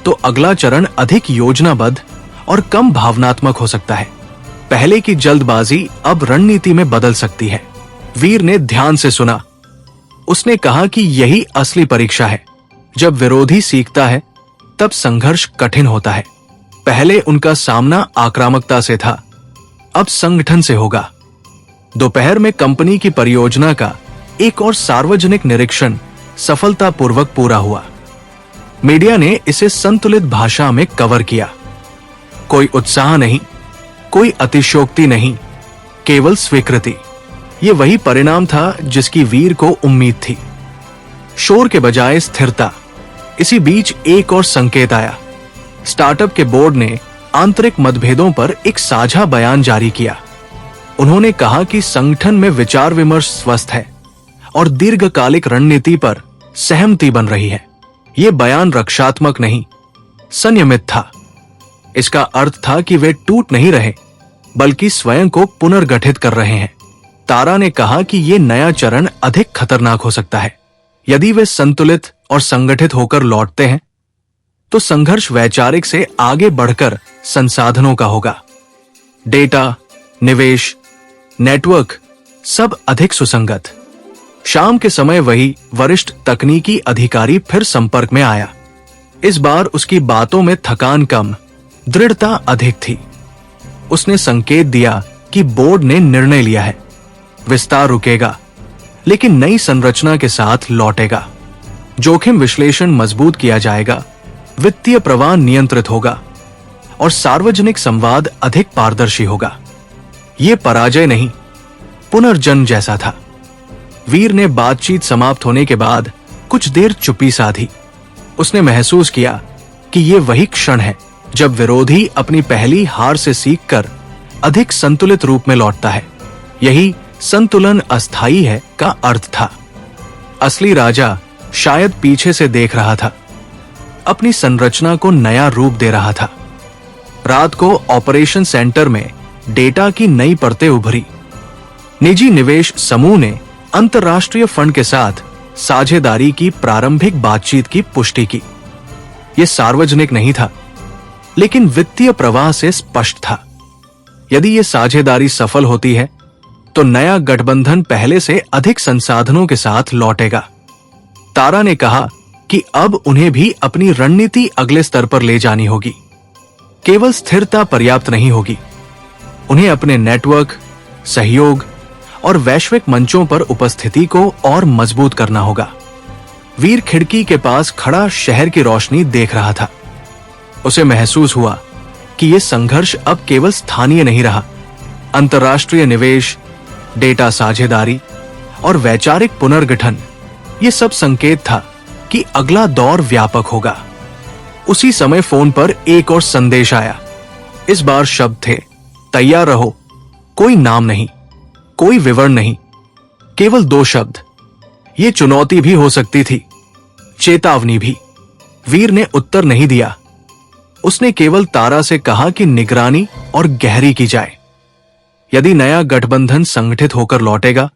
तो अगला चरण अधिक योजनाबद्ध और कम भावनात्मक हो सकता है। पहले की जल्दबाजी अब रणनीति में बदल सकती है। वीर ने ध्यान से सुना। उसने कहा कि यही असली परीक्षा है। जब विरोधी सीखता है तब संघर्ष कठिन होता है। पहले उनका सामना आक्रामकता से था, अब संगठन से होगा। दोपहर में कंपनी की परियोजना का एक और सार्वजनिक निरीक्षण सफलतापूर्वक पूरा हुआ। मीडिया ने इसे संतुलित भाषा में कवर किया। कोई उत्साह नहीं, कोई अतिशयोक्ति नहीं, केवल स्वीकृति। ये वही परिणाम था जिसकी वीर को उम्मीद थी। शोर के बजाय स्थिरता। इसी बीच एक और संकेत आया। स्टार्टअप के बोर्ड ने आंतरिक मतभेदों पर एक साझा बयान जारी किया। उन्होंने कहा कि संगठन में विचार विमर्श स्वस्थ है और दीर्घकालिक रणनीति पर सहमति बन रही है। ये बयान रक्षात्मक नहीं, संयमित था। इसका अर्थ था कि वे टूट नहीं रहे, बल्कि स्वयं को पुनर्गठित कर रहे हैं। तारा ने कहा कि ये नया चरण अधिक खतरनाक हो सकता है। यदि वे संतुलित और संगठित होकर लौटते हैं, तो संघर्ष वैचारिक से आगे बढ़कर संसाधनों का होगा। डेटा, निवेश, नेटवर्क सब अधिक सुसंगत। शाम के समय वही वरिष्ठ तकनीकी अधिकारी फिर संपर्क में आया। इस बार उसकी बातों में थकान कम, दृढ़ता अधिक थी। उसने संकेत दिया कि बोर्ड ने निर्णय लिया है, विस्तार रुकेगा, लेकिन नई संरचना के साथ लौटेगा। जोखिम विश्लेषण मजबूत किया जाएगा, वित्तीय प्रवाह नियंत्रित होगा और सार्वजनिक संवाद अधिक पारदर्शी होगा। यह पराजय नहीं, पुनर्जन्म जैसा था। वीर ने बातचीत समाप्त होने के बाद कुछ देर चुप्पी साधी। उसने महसूस किया कि यह वही क्षण है जब विरोधी अपनी पहली हार से सीखकर अधिक संतुलित रूप में लौटता है। यही संतुलन अस्थायी है का अर्थ था। असली राजा शायद पीछे से देख रहा था, अपनी संरचना को नया रूप दे रहा था। रात को ऑपरेशन सेंटर में डेटा की नई परतें उभरी। निजी निवेश समूह ने अंतर्राष्ट्रीय फंड के साथ साझेदारी की प्रारंभिक बातचीत की पुष्टि की। यह सार्वजनिक नहीं था, लेकिन वित्तीय प्रवाह से स्पष्ट था। यदि यह साझेदारी सफल होती है, तो नया गठबंधन पहले से अधिक संसाधनों के साथ लौटेगा। तारा ने कहा कि अब उन्हें भी अपनी रणनीति अगले स्तर पर ले जानी होगी। केवल स्थिरता पर्याप्त नहीं होगी, उन्हें अपने नेटवर्क, सहयोग और वैश्विक मंचों पर उपस्थिति को और मजबूत करना होगा। वीर खिड़की के पास खड़ा शहर की रोशनी देख रहा था। उसे महसूस हुआ कि यह संघर्ष अब केवल स्थानीय नहीं रहा। अंतर्राष्ट्रीय निवेश, डेटा साझेदारी और वैचारिक पुनर्गठन, ये सब संकेत था कि अगला दौर व्यापक होगा। उसी समय फोन पर एक और संदेश आया। इस बार शब्द थे, तैयार रहो। कोई नाम नहीं, कोई विवरण नहीं, केवल 2 शब्द। ये चुनौती भी हो सकती थी, चेतावनी भी। वीर ने उत्तर नहीं दिया। उसने केवल तारा से कहा कि निगरानी और गहरी की जाए। यदि नया गठबंधन संगठित होकर लौटेगा,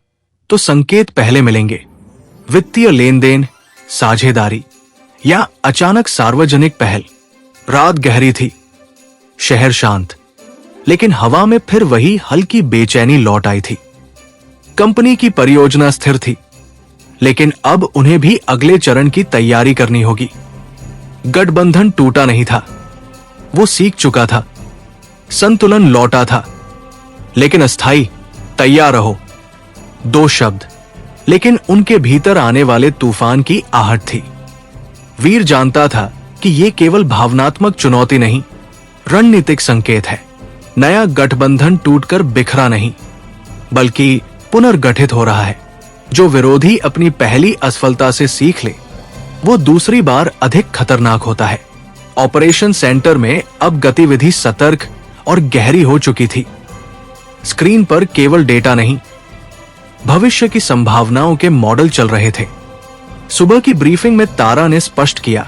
तो संकेत पहले मिलेंगे। वित्तीय लेन देन, साझेदारी या अचानक सार्वजनिक पहल। रात गहरी थी, शहर शांत, लेकिन हवा में फिर वही हल्की बेचैनी लौट आई थी। कंपनी की परियोजना स्थिर थी, लेकिन अब उन्हें भी अगले चरण की तैयारी करनी होगी। गठबंधन टूटा नहीं था, वो सीख चुका था। संतुलन लौटा था, लेकिन अस्थाई। तैयार रहो, 2 शब्द, लेकिन उनके भीतर आने वाले तूफान की आहट थी। वीर जानता था कि यह केवल भावनात्मक चुनौती नहीं, रणनीतिक संकेत है। नया गठबंधन टूटकर बिखरा नहीं, बल्कि पुनर्गठित हो रहा है। जो विरोधी अपनी पहली असफलता से सीख ले, वो दूसरी बार अधिक खतरनाक होता है। ऑपरेशन सेंटर में अब गतिविधि सतर्क और गहरी हो चुकी थी। स्क्रीन पर केवल डेटा नहीं, भविष्य की संभावनाओं के मॉडल चल रहे थे। सुबह की ब्रीफिंग में तारा ने स्पष्ट किया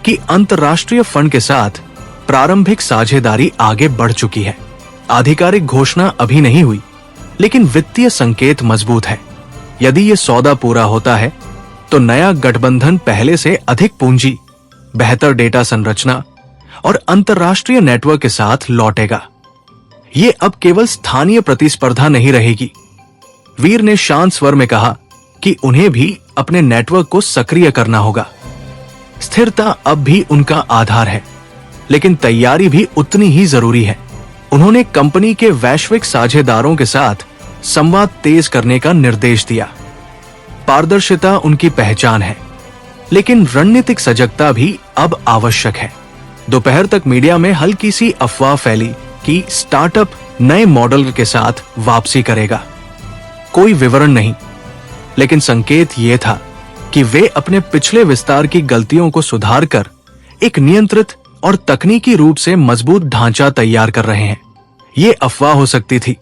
कि अंतर्राष्ट्रीय फंड के साथ प्रारंभिक साझेदारी आगे बढ़ चुकी है। आधिकारिक घोषणा अभी नहीं हुई, लेकिन वित्तीय संकेत मजबूत है। यदि यह सौदा पूरा होता है, तो नया गठबंधन पहले से अधिक पूंजी, बेहतर डेटा संरचना और अंतर्राष्ट्रीय नेटवर्क के साथ लौटेगा। ये अब केवल स्थानीय प्रतिस्पर्धा नहीं रहेगी। वीर ने शांत स्वर में कहा कि उन्हें भी अपने नेटवर्क को सक्रिय करना होगा। स्थिरता अब भी उनका आधार है, लेकिन तैयारी भी उतनी ही जरूरी है। उन्होंने कंपनी के वैश्विक साझेदारों के साथ संवाद तेज करने का निर्देश दिया। पारदर्शिता उनकी पहचान है, लेकिन रणनीतिक सजगता भी अब आवश्यक है। दोपहर तक मीडिया में हल्की सी अफवाह फैली कि स्टार्टअप नए मॉडल के साथ वापसी करेगा। कोई विवरण नहीं, लेकिन संकेत यह था कि वे अपने पिछले विस्तार की गलतियों को सुधारकर एक नियंत्रित और तकनीकी रूप से मजबूत ढांचा तैयार कर रहे हैं। ये अफवाह हो सकती थी,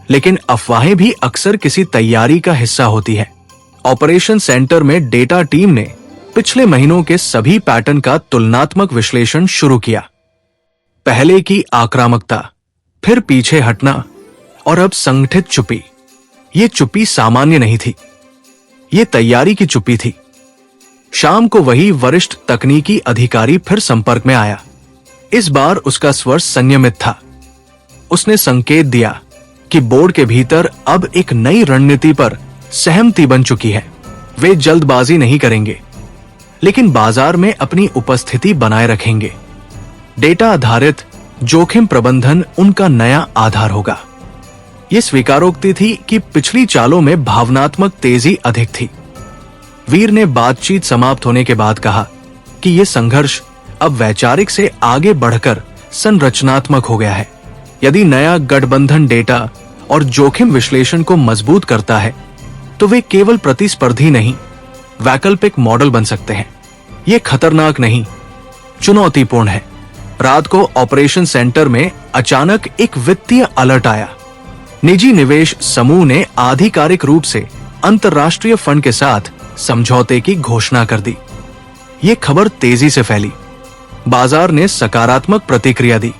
लेकिन अफवाहें भी अक्सर किसी तैयारी का हिस्सा होती है। ऑपरेशन सेंटर में डेटा टीम ने पिछले महीनों के सभी पैटर्न का तुलनात्मक विश्लेषण शुरू किया। पहले की आक्रामकता, फिर पीछे हटना और अब संगठित चुप्पी। ये चुप्पी सामान्य नहीं थी, ये तैयारी की चुप्पी थी। शाम को वही वरिष्ठ तकनीकी अधिकारी फिर संपर्क में आया। इस बार उसका स्वर संयमित था। उसने संकेत दिया कि बोर्ड के भीतर अब एक नई रणनीति पर सहमति बन चुकी है। वे जल्दबाजी नहीं करेंगे, लेकिन बाजार में अपनी उपस्थिति बनाए रखेंगे। डेटा आधारित जोखिम प्रबंधन उनका नया आधार होगा। यह स्वीकारोक्ति थी कि पिछली चालों में भावनात्मक तेजी अधिक थी। वीर ने बातचीत समाप्त होने के बाद कहा कि यह संघर्ष अब वैचारिक से आगे बढ़कर संरचनात्मक हो गया है। यदि नया गठबंधन डेटा और जोखिम विश्लेषण को मजबूत करता है तो वे केवल प्रतिस्पर्धी नहीं, वैकल्पिक मॉडल बन सकते हैं। यह खतरनाक नहीं, चुनौतीपूर्ण है। रात को ऑपरेशन सेंटर में अचानक एक वित्तीय अलर्ट आया। निजी निवेश समूह ने आधिकारिक रूप से अंतर्राष्ट्रीय फंड के साथ समझौते की घोषणा कर दी। यह खबर तेजी से फैली। बाजार ने सकारात्मक प्रतिक्रिया दी।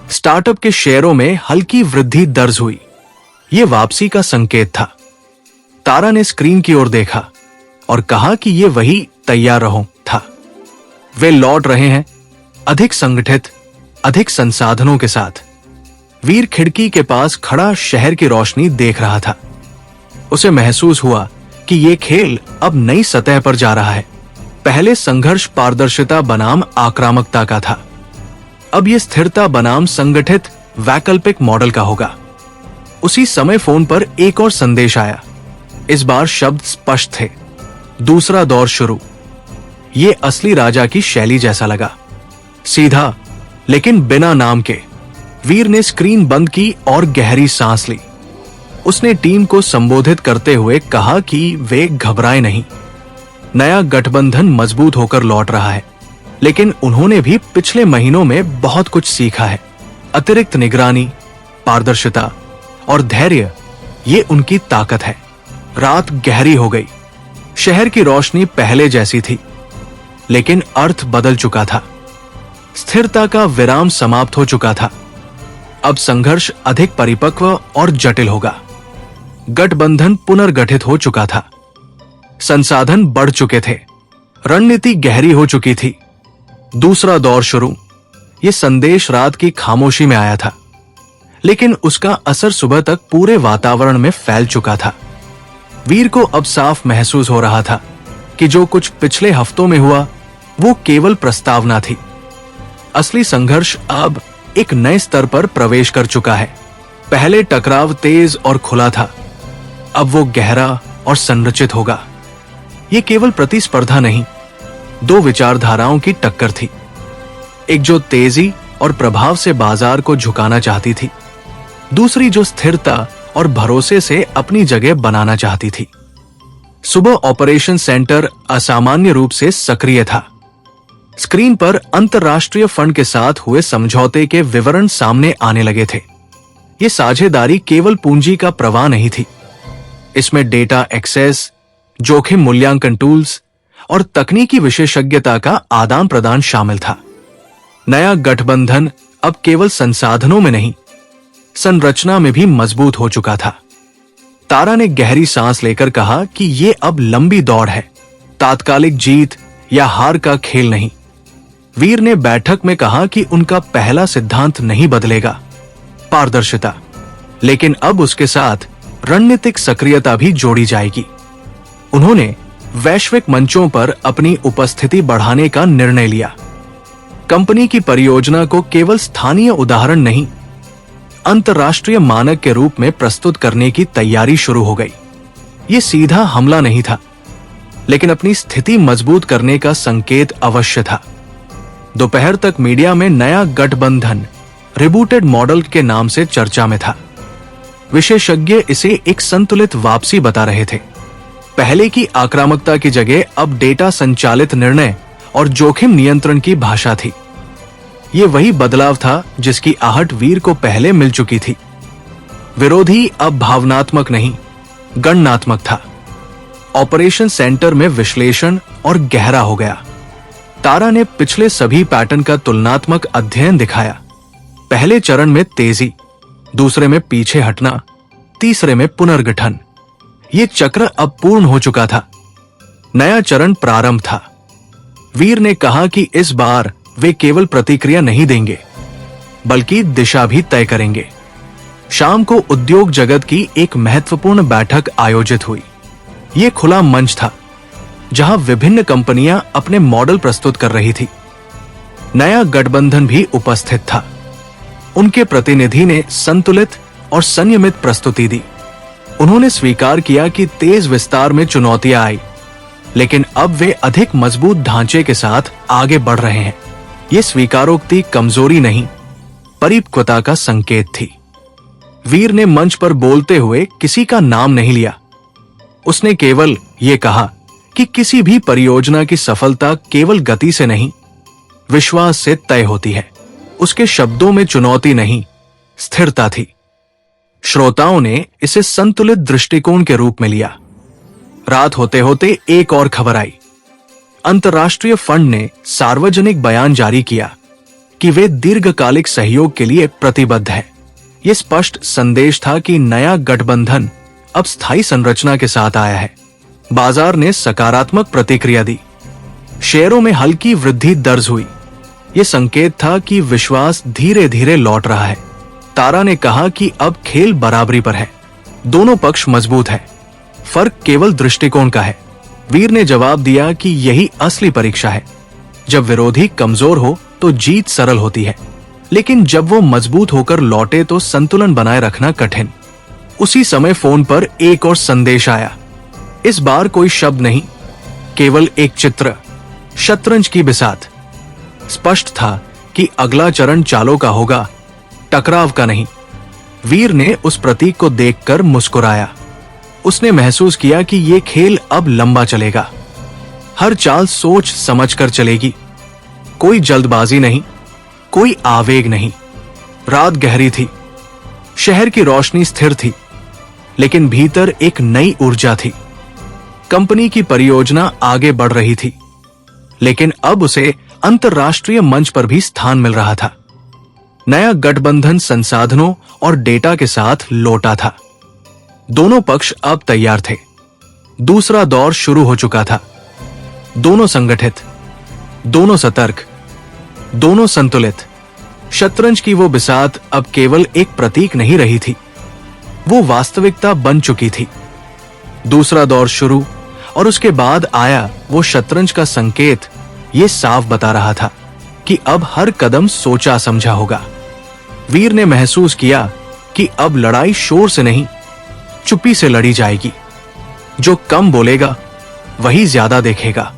स्टार्टअप के शेयरों में हल्की वृद्धि दर्ज हुई। यह वापसी का संकेत था। तारा ने स्क्रीन की ओर देखा और कहा कि यह वही तैयार रहो था। वे लौट रहे हैं, अधिक संगठित, अधिक संसाधनों के साथ। वीर खिड़की के पास खड़ा शहर की रोशनी देख रहा था। उसे महसूस हुआ कि यह खेल अब नई सतह पर जा रहा है। पहले संघर्ष पारदर्शिता बनाम आक्रामकता का था, अब यह स्थिरता बनाम संगठित वैकल्पिक मॉडल का होगा। उसी समय फोन पर एक और संदेश आया। इस बार शब्द स्पष्ट थे, दूसरा दौर शुरू। ये असली राजा की शैली जैसा लगा, सीधा लेकिन बिना नाम के। वीर ने स्क्रीन बंद की और गहरी सांस ली। उसने टीम को संबोधित करते हुए कहा कि वे घबराए नहीं। नया गठबंधन मजबूत होकर लौट रहा है, लेकिन उन्होंने भी पिछले महीनों में बहुत कुछ सीखा है। अतिरिक्त निगरानी, पारदर्शिता और धैर्य, ये उनकी ताकत है। रात गहरी हो गई। शहर की रोशनी पहले जैसी थी, लेकिन अर्थ बदल चुका था। स्थिरता का विराम समाप्त हो चुका था। अब संघर्ष अधिक परिपक्व और जटिल होगा। गठबंधन पुनर्गठित हो चुका था। संसाधन बढ़ चुके थे। रणनीति गहरी हो चुकी थी। दूसरा दौर शुरू। यह संदेश रात की खामोशी में आया था, लेकिन उसका असर सुबह तक पूरे वातावरण में फैल चुका था। वीर को अब साफ महसूस हो रहा था कि जो कुछ पिछले हफ्तों में हुआ वो केवल प्रस्तावना थी। असली संघर्ष अब एक नए स्तर पर प्रवेश कर चुका है। पहले टकराव तेज और खुला था, अब वो गहरा और संरचित होगा। ये केवल प्रतिस्पर्धा नहीं, दो विचारधाराओं की टक्कर थी। एक जो तेजी और प्रभाव से बाजार को झुकाना चाहती थी, दूसरी जो स्थिरता और भरोसे से अपनी जगह बनाना चाहती थी। सुबह ऑपरेशन सेंटर असामान्य रूप से सक्रिय था। स्क्रीन पर अंतर्राष्ट्रीय फंड के साथ हुए समझौते के विवरण सामने आने लगे थे। ये साझेदारी केवल पूंजी का प्रवाह नहीं थी, इसमें डेटा एक्सेस, जोखिम मूल्यांकन टूल्स और तकनीकी विशेषज्ञता का आदान प्रदान शामिल था। नया गठबंधन अब केवल संसाधनों में नहीं, संरचना में भी मजबूत हो चुका था। तारा ने गहरी सांस लेकर कहा कि यह अब लंबी दौड़ है, तात्कालिक जीत या हार का खेल नहीं। वीर ने बैठक में कहा कि उनका पहला सिद्धांत नहीं बदलेगा, पारदर्शिता, लेकिन अब उसके साथ रणनीतिक सक्रियता भी जोड़ी जाएगी। उन्होंने वैश्विक मंचों पर अपनी उपस्थिति बढ़ाने का निर्णय लिया। कंपनी की परियोजना को केवल स्थानीय उदाहरण नहीं, अंतर्राष्ट्रीय मानक के रूप में प्रस्तुत करने की तैयारी शुरू हो गई। यह सीधा हमला नहीं था, लेकिन अपनी स्थिति मजबूत करने का संकेत अवश्य था। दोपहर तक मीडिया में नया गठबंधन रिबूटेड मॉडल के नाम से चर्चा में था। विशेषज्ञ इसे एक संतुलित वापसी बता रहे थे। पहले की आक्रामकता की जगह अब डेटा संचालित निर्णय और जोखिम नियंत्रण की भाषा थी। ये वही बदलाव था जिसकी आहट वीर को पहले मिल चुकी थी। विरोधी अब भावनात्मक नहीं, गणनात्मक था। ऑपरेशन सेंटर में विश्लेषण और गहरा हो गया। तारा ने पिछले सभी पैटर्न का तुलनात्मक अध्ययन दिखाया। पहले चरण में तेजी, दूसरे में पीछे हटना, तीसरे में पुनर्गठन। ये चक्र अब पूर्ण हो चुका था। नया चरण प्रारंभ था। वीर ने कहा कि इस बार वे केवल प्रतिक्रिया नहीं देंगे, बल्कि दिशा भी तय करेंगे। शाम को उद्योग जगत की एक महत्वपूर्ण बैठक आयोजित हुई। यह खुला मंच था, जहां विभिन्न कंपनियां अपने मॉडल प्रस्तुत कर रही थी। नया गठबंधन भी उपस्थित था। उनके प्रतिनिधि ने संतुलित और संयमित प्रस्तुति दी। उन्होंने स्वीकार किया कि तेज विस्तार में चुनौतियां आई, लेकिन अब वे अधिक मजबूत ढांचे के साथ आगे बढ़ रहे हैं। ये स्वीकारोक्ति कमजोरी नहीं, परिपक्वता का संकेत थी। वीर ने मंच पर बोलते हुए किसी का नाम नहीं लिया। उसने केवल ये कहा कि किसी भी परियोजना की सफलता केवल गति से नहीं, विश्वास से तय होती है। उसके शब्दों में चुनौती नहीं, स्थिरता थी। श्रोताओं ने इसे संतुलित दृष्टिकोण के रूप में लिया। रात होते होते एक और खबर आई। अंतर्राष्ट्रीय फंड ने सार्वजनिक बयान जारी किया कि वे दीर्घकालिक सहयोग के लिए प्रतिबद्ध है। यह स्पष्ट संदेश था कि नया गठबंधन अब स्थायी संरचना के साथ आया है। बाजार ने सकारात्मक प्रतिक्रिया दी। शेयरों में हल्की वृद्धि दर्ज हुई। यह संकेत था कि विश्वास धीरे धीरे लौट रहा है। तारा ने कहा कि अब खेल बराबरी पर है। दोनों पक्ष मजबूत है, फर्क केवल दृष्टिकोण का है। वीर ने जवाब दिया कि यही असली परीक्षा है। जब विरोधी कमजोर हो तो जीत सरल होती है, लेकिन जब वो मजबूत होकर लौटे तो संतुलन बनाए रखना कठिन। उसी समय फोन पर एक और संदेश आया। इस बार कोई शब्द नहीं, केवल एक चित्र, शतरंज की बिसात। स्पष्ट था कि अगला चरण चालों का होगा, टकराव का नहीं। वीर ने उस प्रतीक को देखकर मुस्कुराया। उसने महसूस किया कि यह खेल अब लंबा चलेगा। हर चाल सोच समझकर चलेगी। कोई जल्दबाजी नहीं, कोई आवेग नहीं। रात गहरी थी। शहर की रोशनी स्थिर थी, लेकिन भीतर एक नई ऊर्जा थी। कंपनी की परियोजना आगे बढ़ रही थी, लेकिन अब उसे अंतर्राष्ट्रीय मंच पर भी स्थान मिल रहा था। नया गठबंधन संसाधनों और डेटा के साथ लौटा था। दोनों पक्ष अब तैयार थे। दूसरा दौर शुरू हो चुका था। दोनों संगठित, दोनों सतर्क, दोनों संतुलित। शतरंज की वो बिसात अब केवल एक प्रतीक नहीं रही थी, वो वास्तविकता बन चुकी थी। दूसरा दौर शुरू और उसके बाद आया वो शतरंज का संकेत। ये साफ बता रहा था कि अब हर कदम सोचा समझा होगा। वीर ने महसूस किया कि अब लड़ाई शोर से नहीं, चुप्पी से लड़ी जाएगी। जो कम बोलेगा वही ज्यादा देखेगा।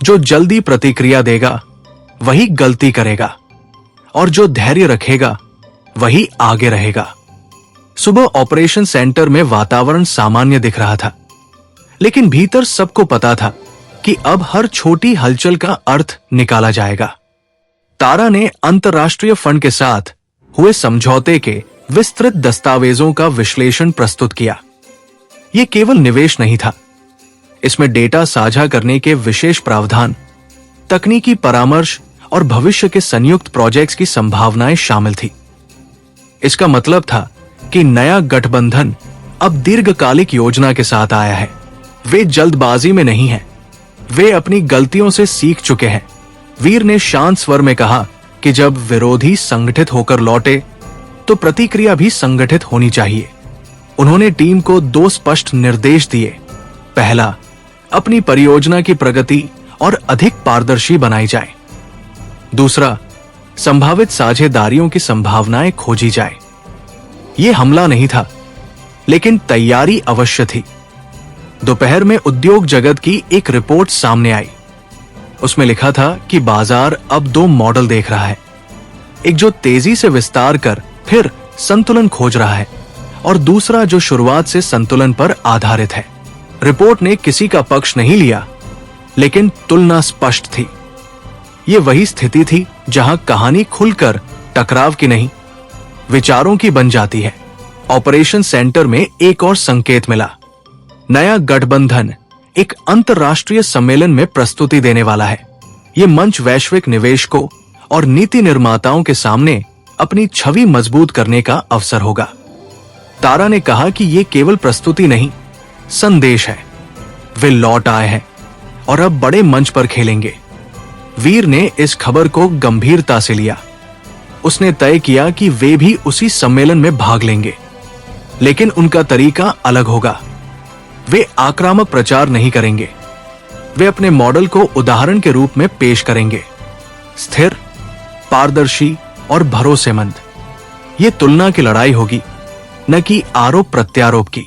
जो जल्दी प्रतिक्रिया देगा वही गलती करेगा, और जो धैर्य रखेगा वही आगे रहेगा। सुबह ऑपरेशन सेंटर में वातावरण सामान्य दिख रहा था, लेकिन भीतर सबको पता था कि अब हर छोटी हलचल का अर्थ निकाला जाएगा। तारा ने अंतर्राष्ट्रीय फंड के साथ हुए समझौते के विस्तृत दस्तावेजों का विश्लेषण प्रस्तुत किया। यह केवल निवेश नहीं था, इसमें डेटा साझा करने के विशेष प्रावधान, तकनीकी परामर्श और भविष्य के संयुक्त प्रोजेक्ट्स की संभावनाएं शामिल थी। इसका मतलब था कि नया गठबंधन अब दीर्घकालिक योजना के साथ आया है। वे जल्दबाजी में नहीं हैं, वे अपनी गलतियों से सीख चुके हैं। वीर ने शांत स्वर में कहा कि जब विरोधी संगठित होकर लौटे तो प्रतिक्रिया भी संगठित होनी चाहिए। उन्होंने टीम को 2 स्पष्ट निर्देश दिए। पहला, अपनी परियोजना की प्रगति और अधिक पारदर्शी बनाई जाए। दूसरा, संभावित साझेदारियों की संभावनाएं खोजी जाए। यह हमला नहीं था, लेकिन तैयारी अवश्य थी। दोपहर में उद्योग जगत की एक रिपोर्ट सामने आई। उसमें लिखा था कि बाजार अब 2 मॉडल देख रहा है, एक जो तेजी से विस्तार कर फिर संतुलन खोज रहा है, और दूसरा जो शुरुआत से संतुलन पर आधारित है। रिपोर्ट ने किसी का पक्ष नहीं लिया, लेकिन तुलना स्पष्ट थी। यह वही स्थिति थी जहां कहानी खुलकर टकराव की नहीं, विचारों की बन जाती है। ऑपरेशन सेंटर में एक और संकेत मिला। नया गठबंधन एक अंतर्राष्ट्रीय सम्मेलन में प्रस्तुति देने वाला है। ये मंच वैश्विक निवेशकों और नीति निर्माताओं के सामने अपनी छवि मजबूत करने का अवसर होगा। तारा ने कहा कि ये केवल प्रस्तुति नहीं, संदेश है। वे लौट आए हैं और अब बड़े मंच पर खेलेंगे। वीर ने इस खबर को गंभीरता से लिया। उसने तय किया कि वे भी उसी सम्मेलन में भाग लेंगे, लेकिन उनका तरीका अलग होगा। वे आक्रामक प्रचार नहीं करेंगे। वे अपने मॉडल को उदाहरण के रूप में पेश करेंगे, स्थिर, पारदर्शी और भरोसेमंद। ये तुलना की लड़ाई होगी, न कि आरोप प्रत्यारोप की।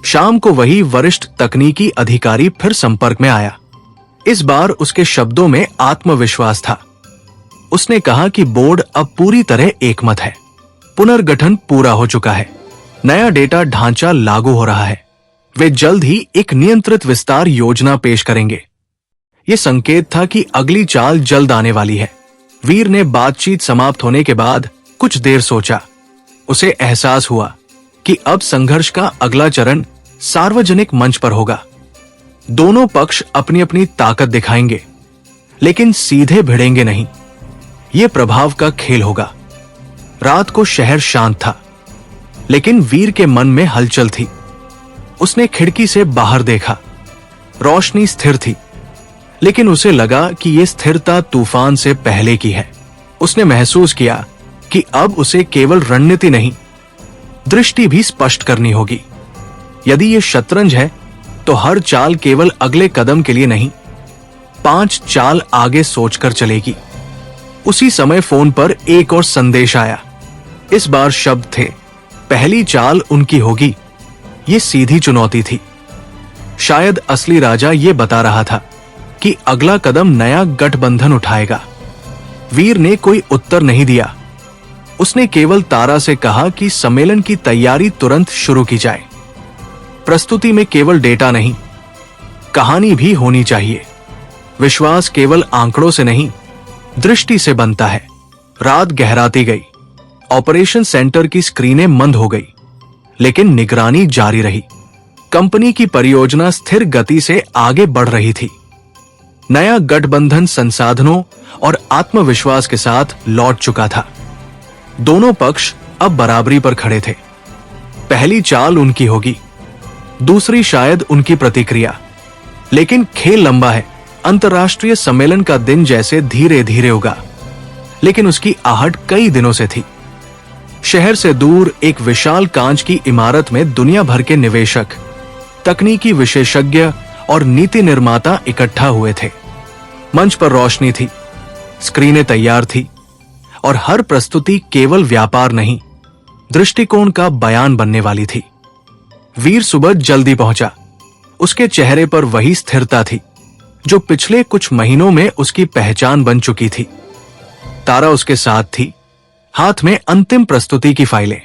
शाम को वही वरिष्ठ तकनीकी अधिकारी फिर संपर्क में आया। इस बार उसके शब्दों में आत्मविश्वास था। उसने कहा कि बोर्ड अब पूरी तरह एकमत है। पुनर्गठन पूरा हो चुका है। नया डेटा ढांचा लागू हो रहा है। वे जल्द ही एक नियंत्रित विस्तार योजना पेश करेंगे। यह संकेत था कि अगली चाल जल्द आने वाली है। वीर ने बातचीत समाप्त होने के बाद कुछ देर सोचा। उसे एहसास हुआ कि अब संघर्ष का अगला चरण सार्वजनिक मंच पर होगा। दोनों पक्ष अपनी अपनी ताकत दिखाएंगे, लेकिन सीधे भिड़ेंगे नहीं। यह प्रभाव का खेल होगा। रात को शहर शांत था, लेकिन वीर के मन में हलचल थी। उसने खिड़की से बाहर देखा। रोशनी स्थिर थी, लेकिन उसे लगा कि यह स्थिरता तूफान से पहले की है। उसने महसूस किया कि अब उसे केवल रणनीति नहीं, दृष्टि भी स्पष्ट करनी होगी। यदि यह शतरंज है, तो हर चाल केवल अगले कदम के लिए नहीं, 5 चाल आगे सोचकर चलेगी। उसी समय फोन पर एक और संदेश आया। इस बार शब्द थे, पहली चाल उनकी होगी। यह सीधी चुनौती थी। शायद असली राजा यह बता रहा था कि अगला कदम नया गठबंधन उठाएगा। वीर ने कोई उत्तर नहीं दिया। उसने केवल तारा से कहा कि सम्मेलन की तैयारी तुरंत शुरू की जाए। प्रस्तुति में केवल डेटा नहीं, कहानी भी होनी चाहिए। विश्वास केवल आंकड़ों से नहीं, दृष्टि से बनता है। रात गहराती गई। ऑपरेशन सेंटर की स्क्रीनें मंद हो गई, लेकिन निगरानी जारी रही। कंपनी की परियोजना स्थिर गति से आगे बढ़ रही थी। नया गठबंधन संसाधनों और आत्मविश्वास के साथ लौट चुका था। दोनों पक्ष अब बराबरी पर खड़े थे। पहली चाल उनकी होगी, दूसरी शायद उनकी प्रतिक्रिया। लेकिन खेल लंबा है। अंतर्राष्ट्रीय सम्मेलन का दिन जैसे धीरे धीरे उगा, लेकिन उसकी आहट कई दिनों से थी। शहर से दूर एक विशाल कांच की इमारत में दुनिया भर के निवेशक, तकनीकी विशेषज्ञ और नीति निर्माता इकट्ठा हुए थे। मंच पर रोशनी थी, स्क्रीनें तैयार थी, और हर प्रस्तुति केवल व्यापार नहीं, दृष्टिकोण का बयान बनने वाली थी। वीर सुबह जल्दी पहुंचा। उसके चेहरे पर वही स्थिरता थी जो पिछले कुछ महीनों में उसकी पहचान बन चुकी थी। तारा उसके साथ थी, हाथ में अंतिम प्रस्तुति की फाइलें,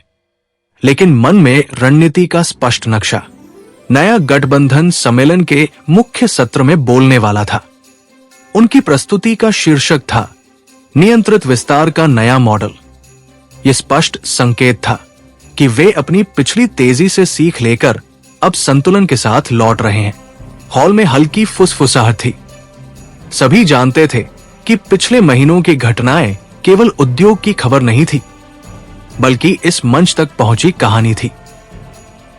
लेकिन मन में रणनीति का स्पष्ट नक्शा। नया गठबंधन सम्मेलन के मुख्य सत्र में बोलने वाला था। उनकी प्रस्तुति का शीर्षक था, नियंत्रित विस्तार का नया मॉडल। यह स्पष्ट संकेत था कि वे अपनी पिछली तेजी से सीख लेकर अब संतुलन के साथ लौट रहे हैं। हॉल में हल्की फुसफुसाहट थी। सभी जानते थे कि पिछले महीनों की घटनाएं केवल उद्योग की खबर नहीं थी, बल्कि इस मंच तक पहुंची कहानी थी।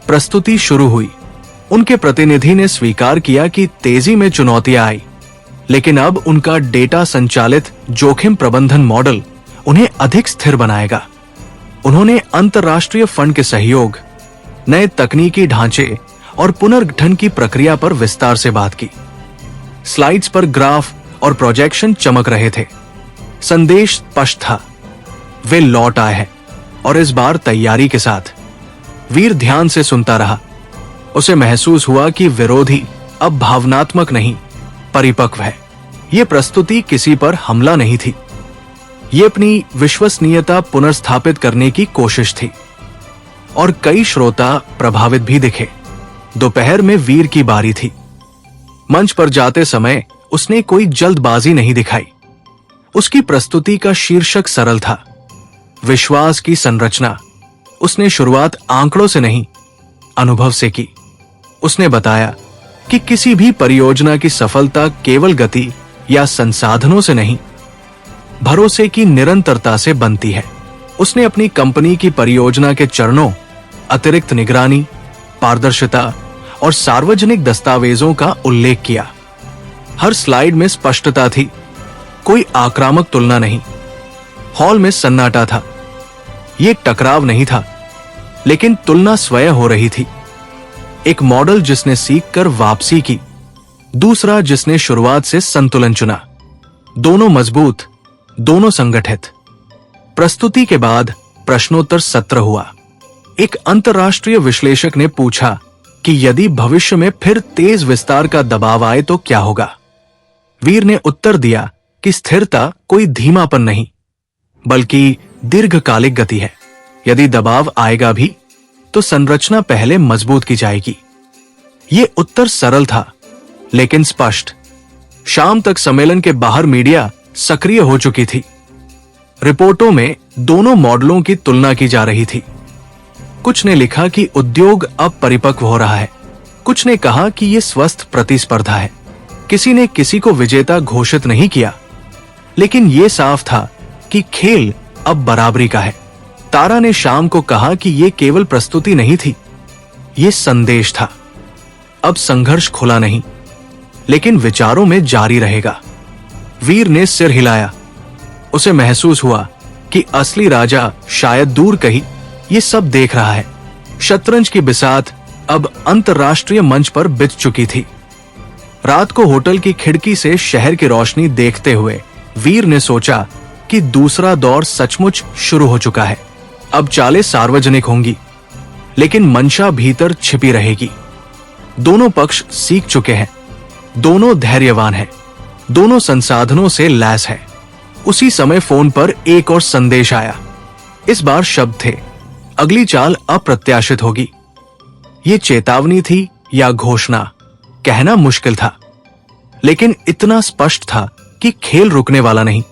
प्रस्तुति शुरू हुई। उनके प्रतिनिधि ने स्वीकार किया कि तेजी में चुनौतियां आई, लेकिन अब उनका डेटा संचालित जोखिम प्रबंधन मॉडल उन्हें अधिक स्थिर बनाएगा। उन्होंने अंतर्राष्ट्रीय फंड के सहयोग, नए तकनीकी ढांचे और पुनर्गठन की प्रक्रिया पर विस्तार से बात की। स्लाइड्स पर ग्राफ और प्रोजेक्शन चमक रहे थे। संदेश स्पष्ट था, वे लौट आए हैं, और इस बार तैयारी के साथ। वीर ध्यान से सुनता रहा। उसे महसूस हुआ कि विरोधी अब भावनात्मक नहीं, परिपक्व है। यह प्रस्तुति किसी पर हमला नहीं थी, ये अपनी विश्वसनीयता पुनर्स्थापित करने की कोशिश थी। और कई श्रोता प्रभावित भी दिखे। दोपहर में वीर की बारी थी। मंच पर जाते समय उसने कोई जल्दबाजी नहीं दिखाई। उसकी प्रस्तुति का शीर्षक सरल था, विश्वास की संरचना। उसने शुरुआत आंकड़ों से नहीं, अनुभव से की। उसने बताया कि किसी भी परियोजना की सफलता केवल गति या संसाधनों से नहीं, भरोसे की निरंतरता से बनती है। उसने अपनी कंपनी की परियोजना के चरणों, अतिरिक्त निगरानी, पारदर्शिता और सार्वजनिक दस्तावेजों का उल्लेख किया। हर स्लाइड में स्पष्टता थी, कोई आक्रामक तुलना नहीं। हॉल में सन्नाटा था। ये टकराव नहीं था, लेकिन तुलना स्वयं हो रही थी। एक मॉडल जिसने सीखकर वापसी की, दूसरा जिसने शुरुआत से संतुलन चुना। दोनों मजबूत, दोनों संगठित। प्रस्तुति के बाद प्रश्नोत्तर सत्र हुआ। एक अंतर्राष्ट्रीय विश्लेषक ने पूछा कि यदि भविष्य में फिर तेज विस्तार का दबाव आए तो क्या होगा। वीर ने उत्तर दिया कि स्थिरता कोई धीमापन नहीं, बल्कि दीर्घकालिक गति है। यदि दबाव आएगा भी तो संरचना पहले मजबूत की जाएगी। ये उत्तर सरल था, लेकिन स्पष्ट। शाम तक सम्मेलन के बाहर मीडिया सक्रिय हो चुकी थी। रिपोर्टों में दोनों मॉडलों की तुलना की जा रही थी। कुछ ने लिखा कि उद्योग अब परिपक्व हो रहा है, कुछ ने कहा कि यह स्वस्थ प्रतिस्पर्धा है। किसी ने किसी को विजेता घोषित नहीं किया, लेकिन यह साफ था कि खेल अब बराबरी का है। तारा ने शाम को कहा कि यह केवल प्रस्तुति नहीं थी, यह संदेश था। अब संघर्ष खुला नहीं, लेकिन विचारों में जारी रहेगा। वीर ने सिर हिलाया। उसे महसूस हुआ कि असली राजा शायद दूर कहीं ये सब देख रहा है। शतरंज की बिसात अब अंतर्राष्ट्रीय मंच पर बिछ चुकी थी। रात को होटल की खिड़की से शहर की रोशनी देखते हुए वीर ने सोचा कि दूसरा दौर सचमुच शुरू हो चुका है। अब चालें सार्वजनिक होंगी, लेकिन मंशा भीतर छिपी रहेगी। दोनों पक्ष सीख चुके हैं, दोनों धैर्यवान हैं, दोनों संसाधनों से लैस है। उसी समय फोन पर एक और संदेश आया। इस बार शब्द थे, अगली चाल अप्रत्याशित होगी। ये चेतावनी थी या घोषणा, कहना मुश्किल था, लेकिन इतना स्पष्ट था कि खेल रुकने वाला नहीं।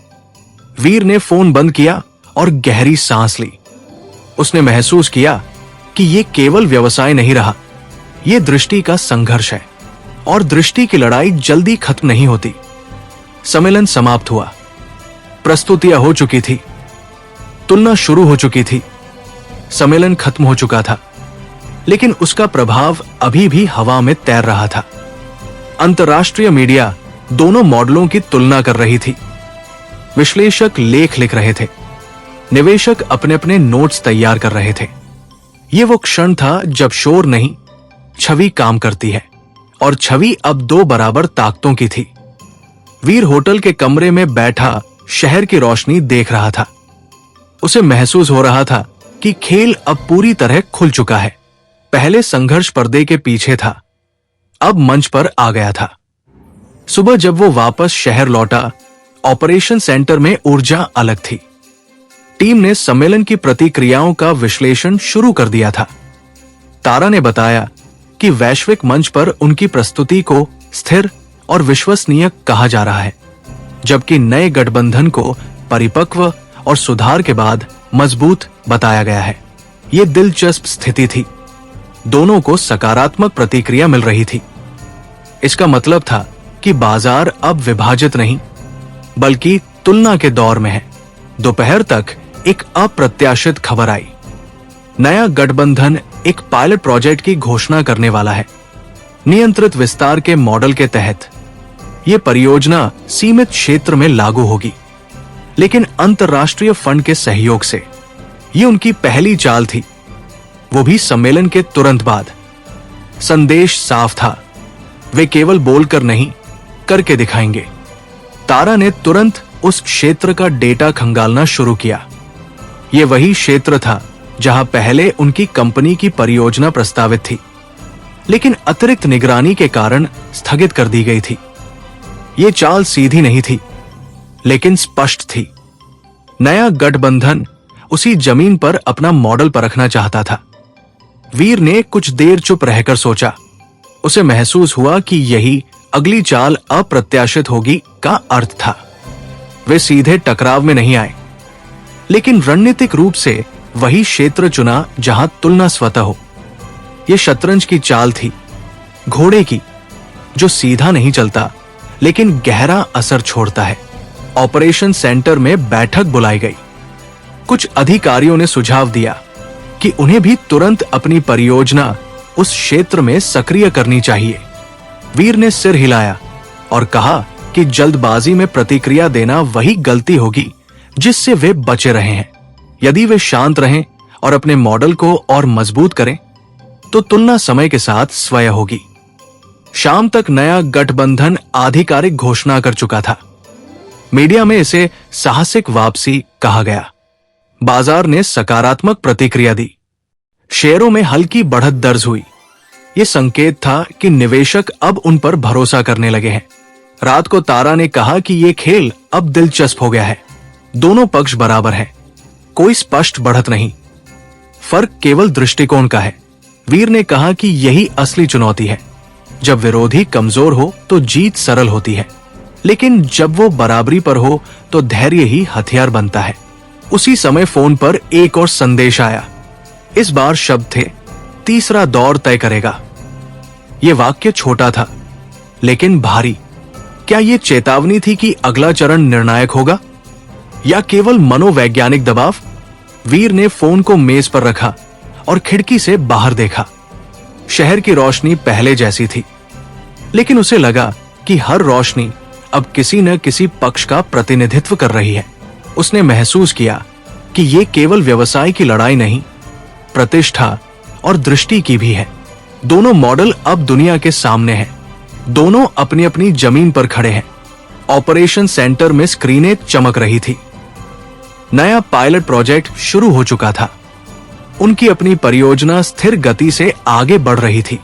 वीर ने फोन बंद किया और गहरी सांस ली। उसने महसूस किया कि ये केवल व्यवसाय नहीं रहा, ये दृष्टि का संघर्ष है, और दृष्टि की लड़ाई जल्दी खत्म नहीं होती। सम्मेलन समाप्त हुआ। प्रस्तुतियां हो चुकी थी, तुलना शुरू हो चुकी थी, सम्मेलन खत्म हो चुका था, लेकिन उसका प्रभाव अभी भी हवा में तैर रहा था। अंतर्राष्ट्रीय मीडिया दोनों मॉडलों की तुलना कर रही थी। विश्लेषक लेख लिख रहे थे, निवेशक अपने अपने नोट्स तैयार कर रहे थे। यह वो क्षण था जब शोर नहीं, छवि काम करती है, और छवि अब दो बराबर ताकतों की थी। वीर होटल के कमरे में बैठा शहर की रोशनी देख रहा था। उसे महसूस हो रहा था कि खेल अब पूरी तरह खुल चुका है। पहले संघर्ष पर्दे के पीछे था, अब मंच पर आ गया था। सुबह जब वो वापस शहर लौटा, ऑपरेशन सेंटर में ऊर्जा अलग थी। टीम ने सम्मेलन की प्रतिक्रियाओं का विश्लेषण शुरू कर दिया था। तारा ने बताया कि वैश्विक मंच पर उनकी प्रस्तुति को स्थिर और विश्वसनीय कहा जा रहा है, जबकि नए गठबंधन को परिपक्व और सुधार के बाद मजबूत बताया गया है। यह दिलचस्प स्थिति थी। दोनों को सकारात्मक प्रतिक्रिया मिल रही थी। इसका मतलब था कि बाजार अब विभाजित नहीं, बल्कि तुलना के दौर में है। दोपहर तक एक अप्रत्याशित खबर आई। नया गठबंधन एक पायलट प्रोजेक्ट की घोषणा करने वाला है। नियंत्रित विस्तार के मॉडल के तहत यह परियोजना सीमित क्षेत्र में लागू होगी, लेकिन अंतर्राष्ट्रीय फंड के सहयोग से। यह उनकी पहली चाल थी, वो भी सम्मेलन के तुरंत बाद। संदेश साफ था, वे केवल बोलकर नहीं, करके दिखाएंगे। तारा ने तुरंत उस क्षेत्र का डेटा खंगालना शुरू किया। यह वही क्षेत्र था जहां पहले उनकी कंपनी की परियोजना प्रस्तावित थी, लेकिन अतिरिक्त निगरानी के कारण स्थगित कर दी गई थी। यह चाल सीधी नहीं थी, लेकिन स्पष्ट थी। नया गठबंधन उसी जमीन पर अपना मॉडल परखना चाहता था। वीर ने कुछ देर चुप रहकर सोचा। उसे महसूस हुआ कि यही अगली चाल अप्रत्याशित होगी का अर्थ था। वे सीधे टकराव में नहीं आए, लेकिन रणनीतिक रूप से वही क्षेत्र चुना जहां तुलना स्वतः हो। यह शतरंज की चाल थी, घोड़े की, जो सीधा नहीं चलता लेकिन गहरा असर छोड़ता है। ऑपरेशन सेंटर में बैठक बुलाई गई। कुछ अधिकारियों ने सुझाव दिया कि उन्हें भी तुरंत अपनी परियोजना उस क्षेत्र में सक्रिय करनी चाहिए। वीर ने सिर हिलाया और कहा कि जल्दबाजी में प्रतिक्रिया देना वही गलती होगी जिससे वे बचे रहे हैं। यदि वे शांत रहें और अपने मॉडल को और मजबूत करें तो तुलना समय के साथ स्वयं होगी। शाम तक नया गठबंधन आधिकारिक घोषणा कर चुका था। मीडिया में इसे साहसिक वापसी कहा गया। बाजार ने सकारात्मक प्रतिक्रिया दी। शेयरों में हल्की बढ़त दर्ज हुई। यह संकेत था कि निवेशक अब उन पर भरोसा करने लगे हैं। रात को तारा ने कहा कि यह खेल अब दिलचस्प हो गया है। दोनों पक्ष बराबर हैं, कोई स्पष्ट बढ़त नहीं, फर्क केवल दृष्टिकोण का है। वीर ने कहा कि यही असली चुनौती है। जब विरोधी कमजोर हो तो जीत सरल होती है, लेकिन जब वो बराबरी पर हो तो धैर्य ही हथियार बनता है। उसी समय फोन पर एक और संदेश आया। इस बार शब्द थे, तीसरा दौर तय करेगा। यह वाक्य छोटा था लेकिन भारी। क्या यह चेतावनी थी कि अगला चरण निर्णायक होगा या केवल मनोवैज्ञानिक दबाव? वीर ने फोन को मेज पर रखा और खिड़की से बाहर देखा। शहर की रोशनी पहले जैसी थी, लेकिन उसे लगा कि हर रोशनी अब किसी न किसी पक्ष का प्रतिनिधित्व कर रही है। उसने महसूस किया कि यह केवल व्यवसाय की लड़ाई नहीं, प्रतिष्ठा और दृष्टि की भी है। दोनों मॉडल अब दुनिया के सामने हैं। दोनों अपनी अपनी जमीन पर खड़े हैं। ऑपरेशन सेंटर में स्क्रीनें चमक रही थी। नया पायलट प्रोजेक्ट शुरू हो चुका था। उनकी अपनी परियोजना स्थिर गति से आगे बढ़ रही थी।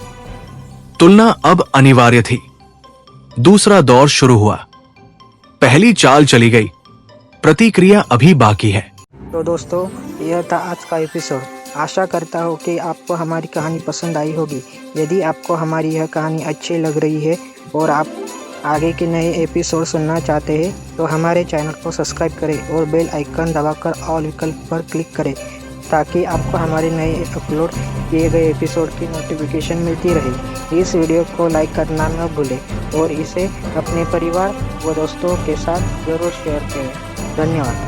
तुलना अब अनिवार्य थी। दूसरा दौर शुरू हुआ। पहली चाल चली गई, प्रतिक्रिया अभी बाकी है। तो दोस्तों, यह था आज का एपिसोड। आशा करता हूँ कि आपको हमारी कहानी पसंद आई होगी। यदि आपको हमारी यह कहानी अच्छी लग रही है और आप आगे के नए एपिसोड सुनना चाहते हैं तो हमारे चैनल को सब्सक्राइब करें और बेल आइकन दबाकर ऑल विकल्प पर क्लिक करें, ताकि आपको हमारे नए अपलोड किए गए एपिसोड की नोटिफिकेशन मिलती रहे। इस वीडियो को लाइक करना न भूलें और इसे अपने परिवार व दोस्तों के साथ ज़रूर शेयर करें। धन्यवाद।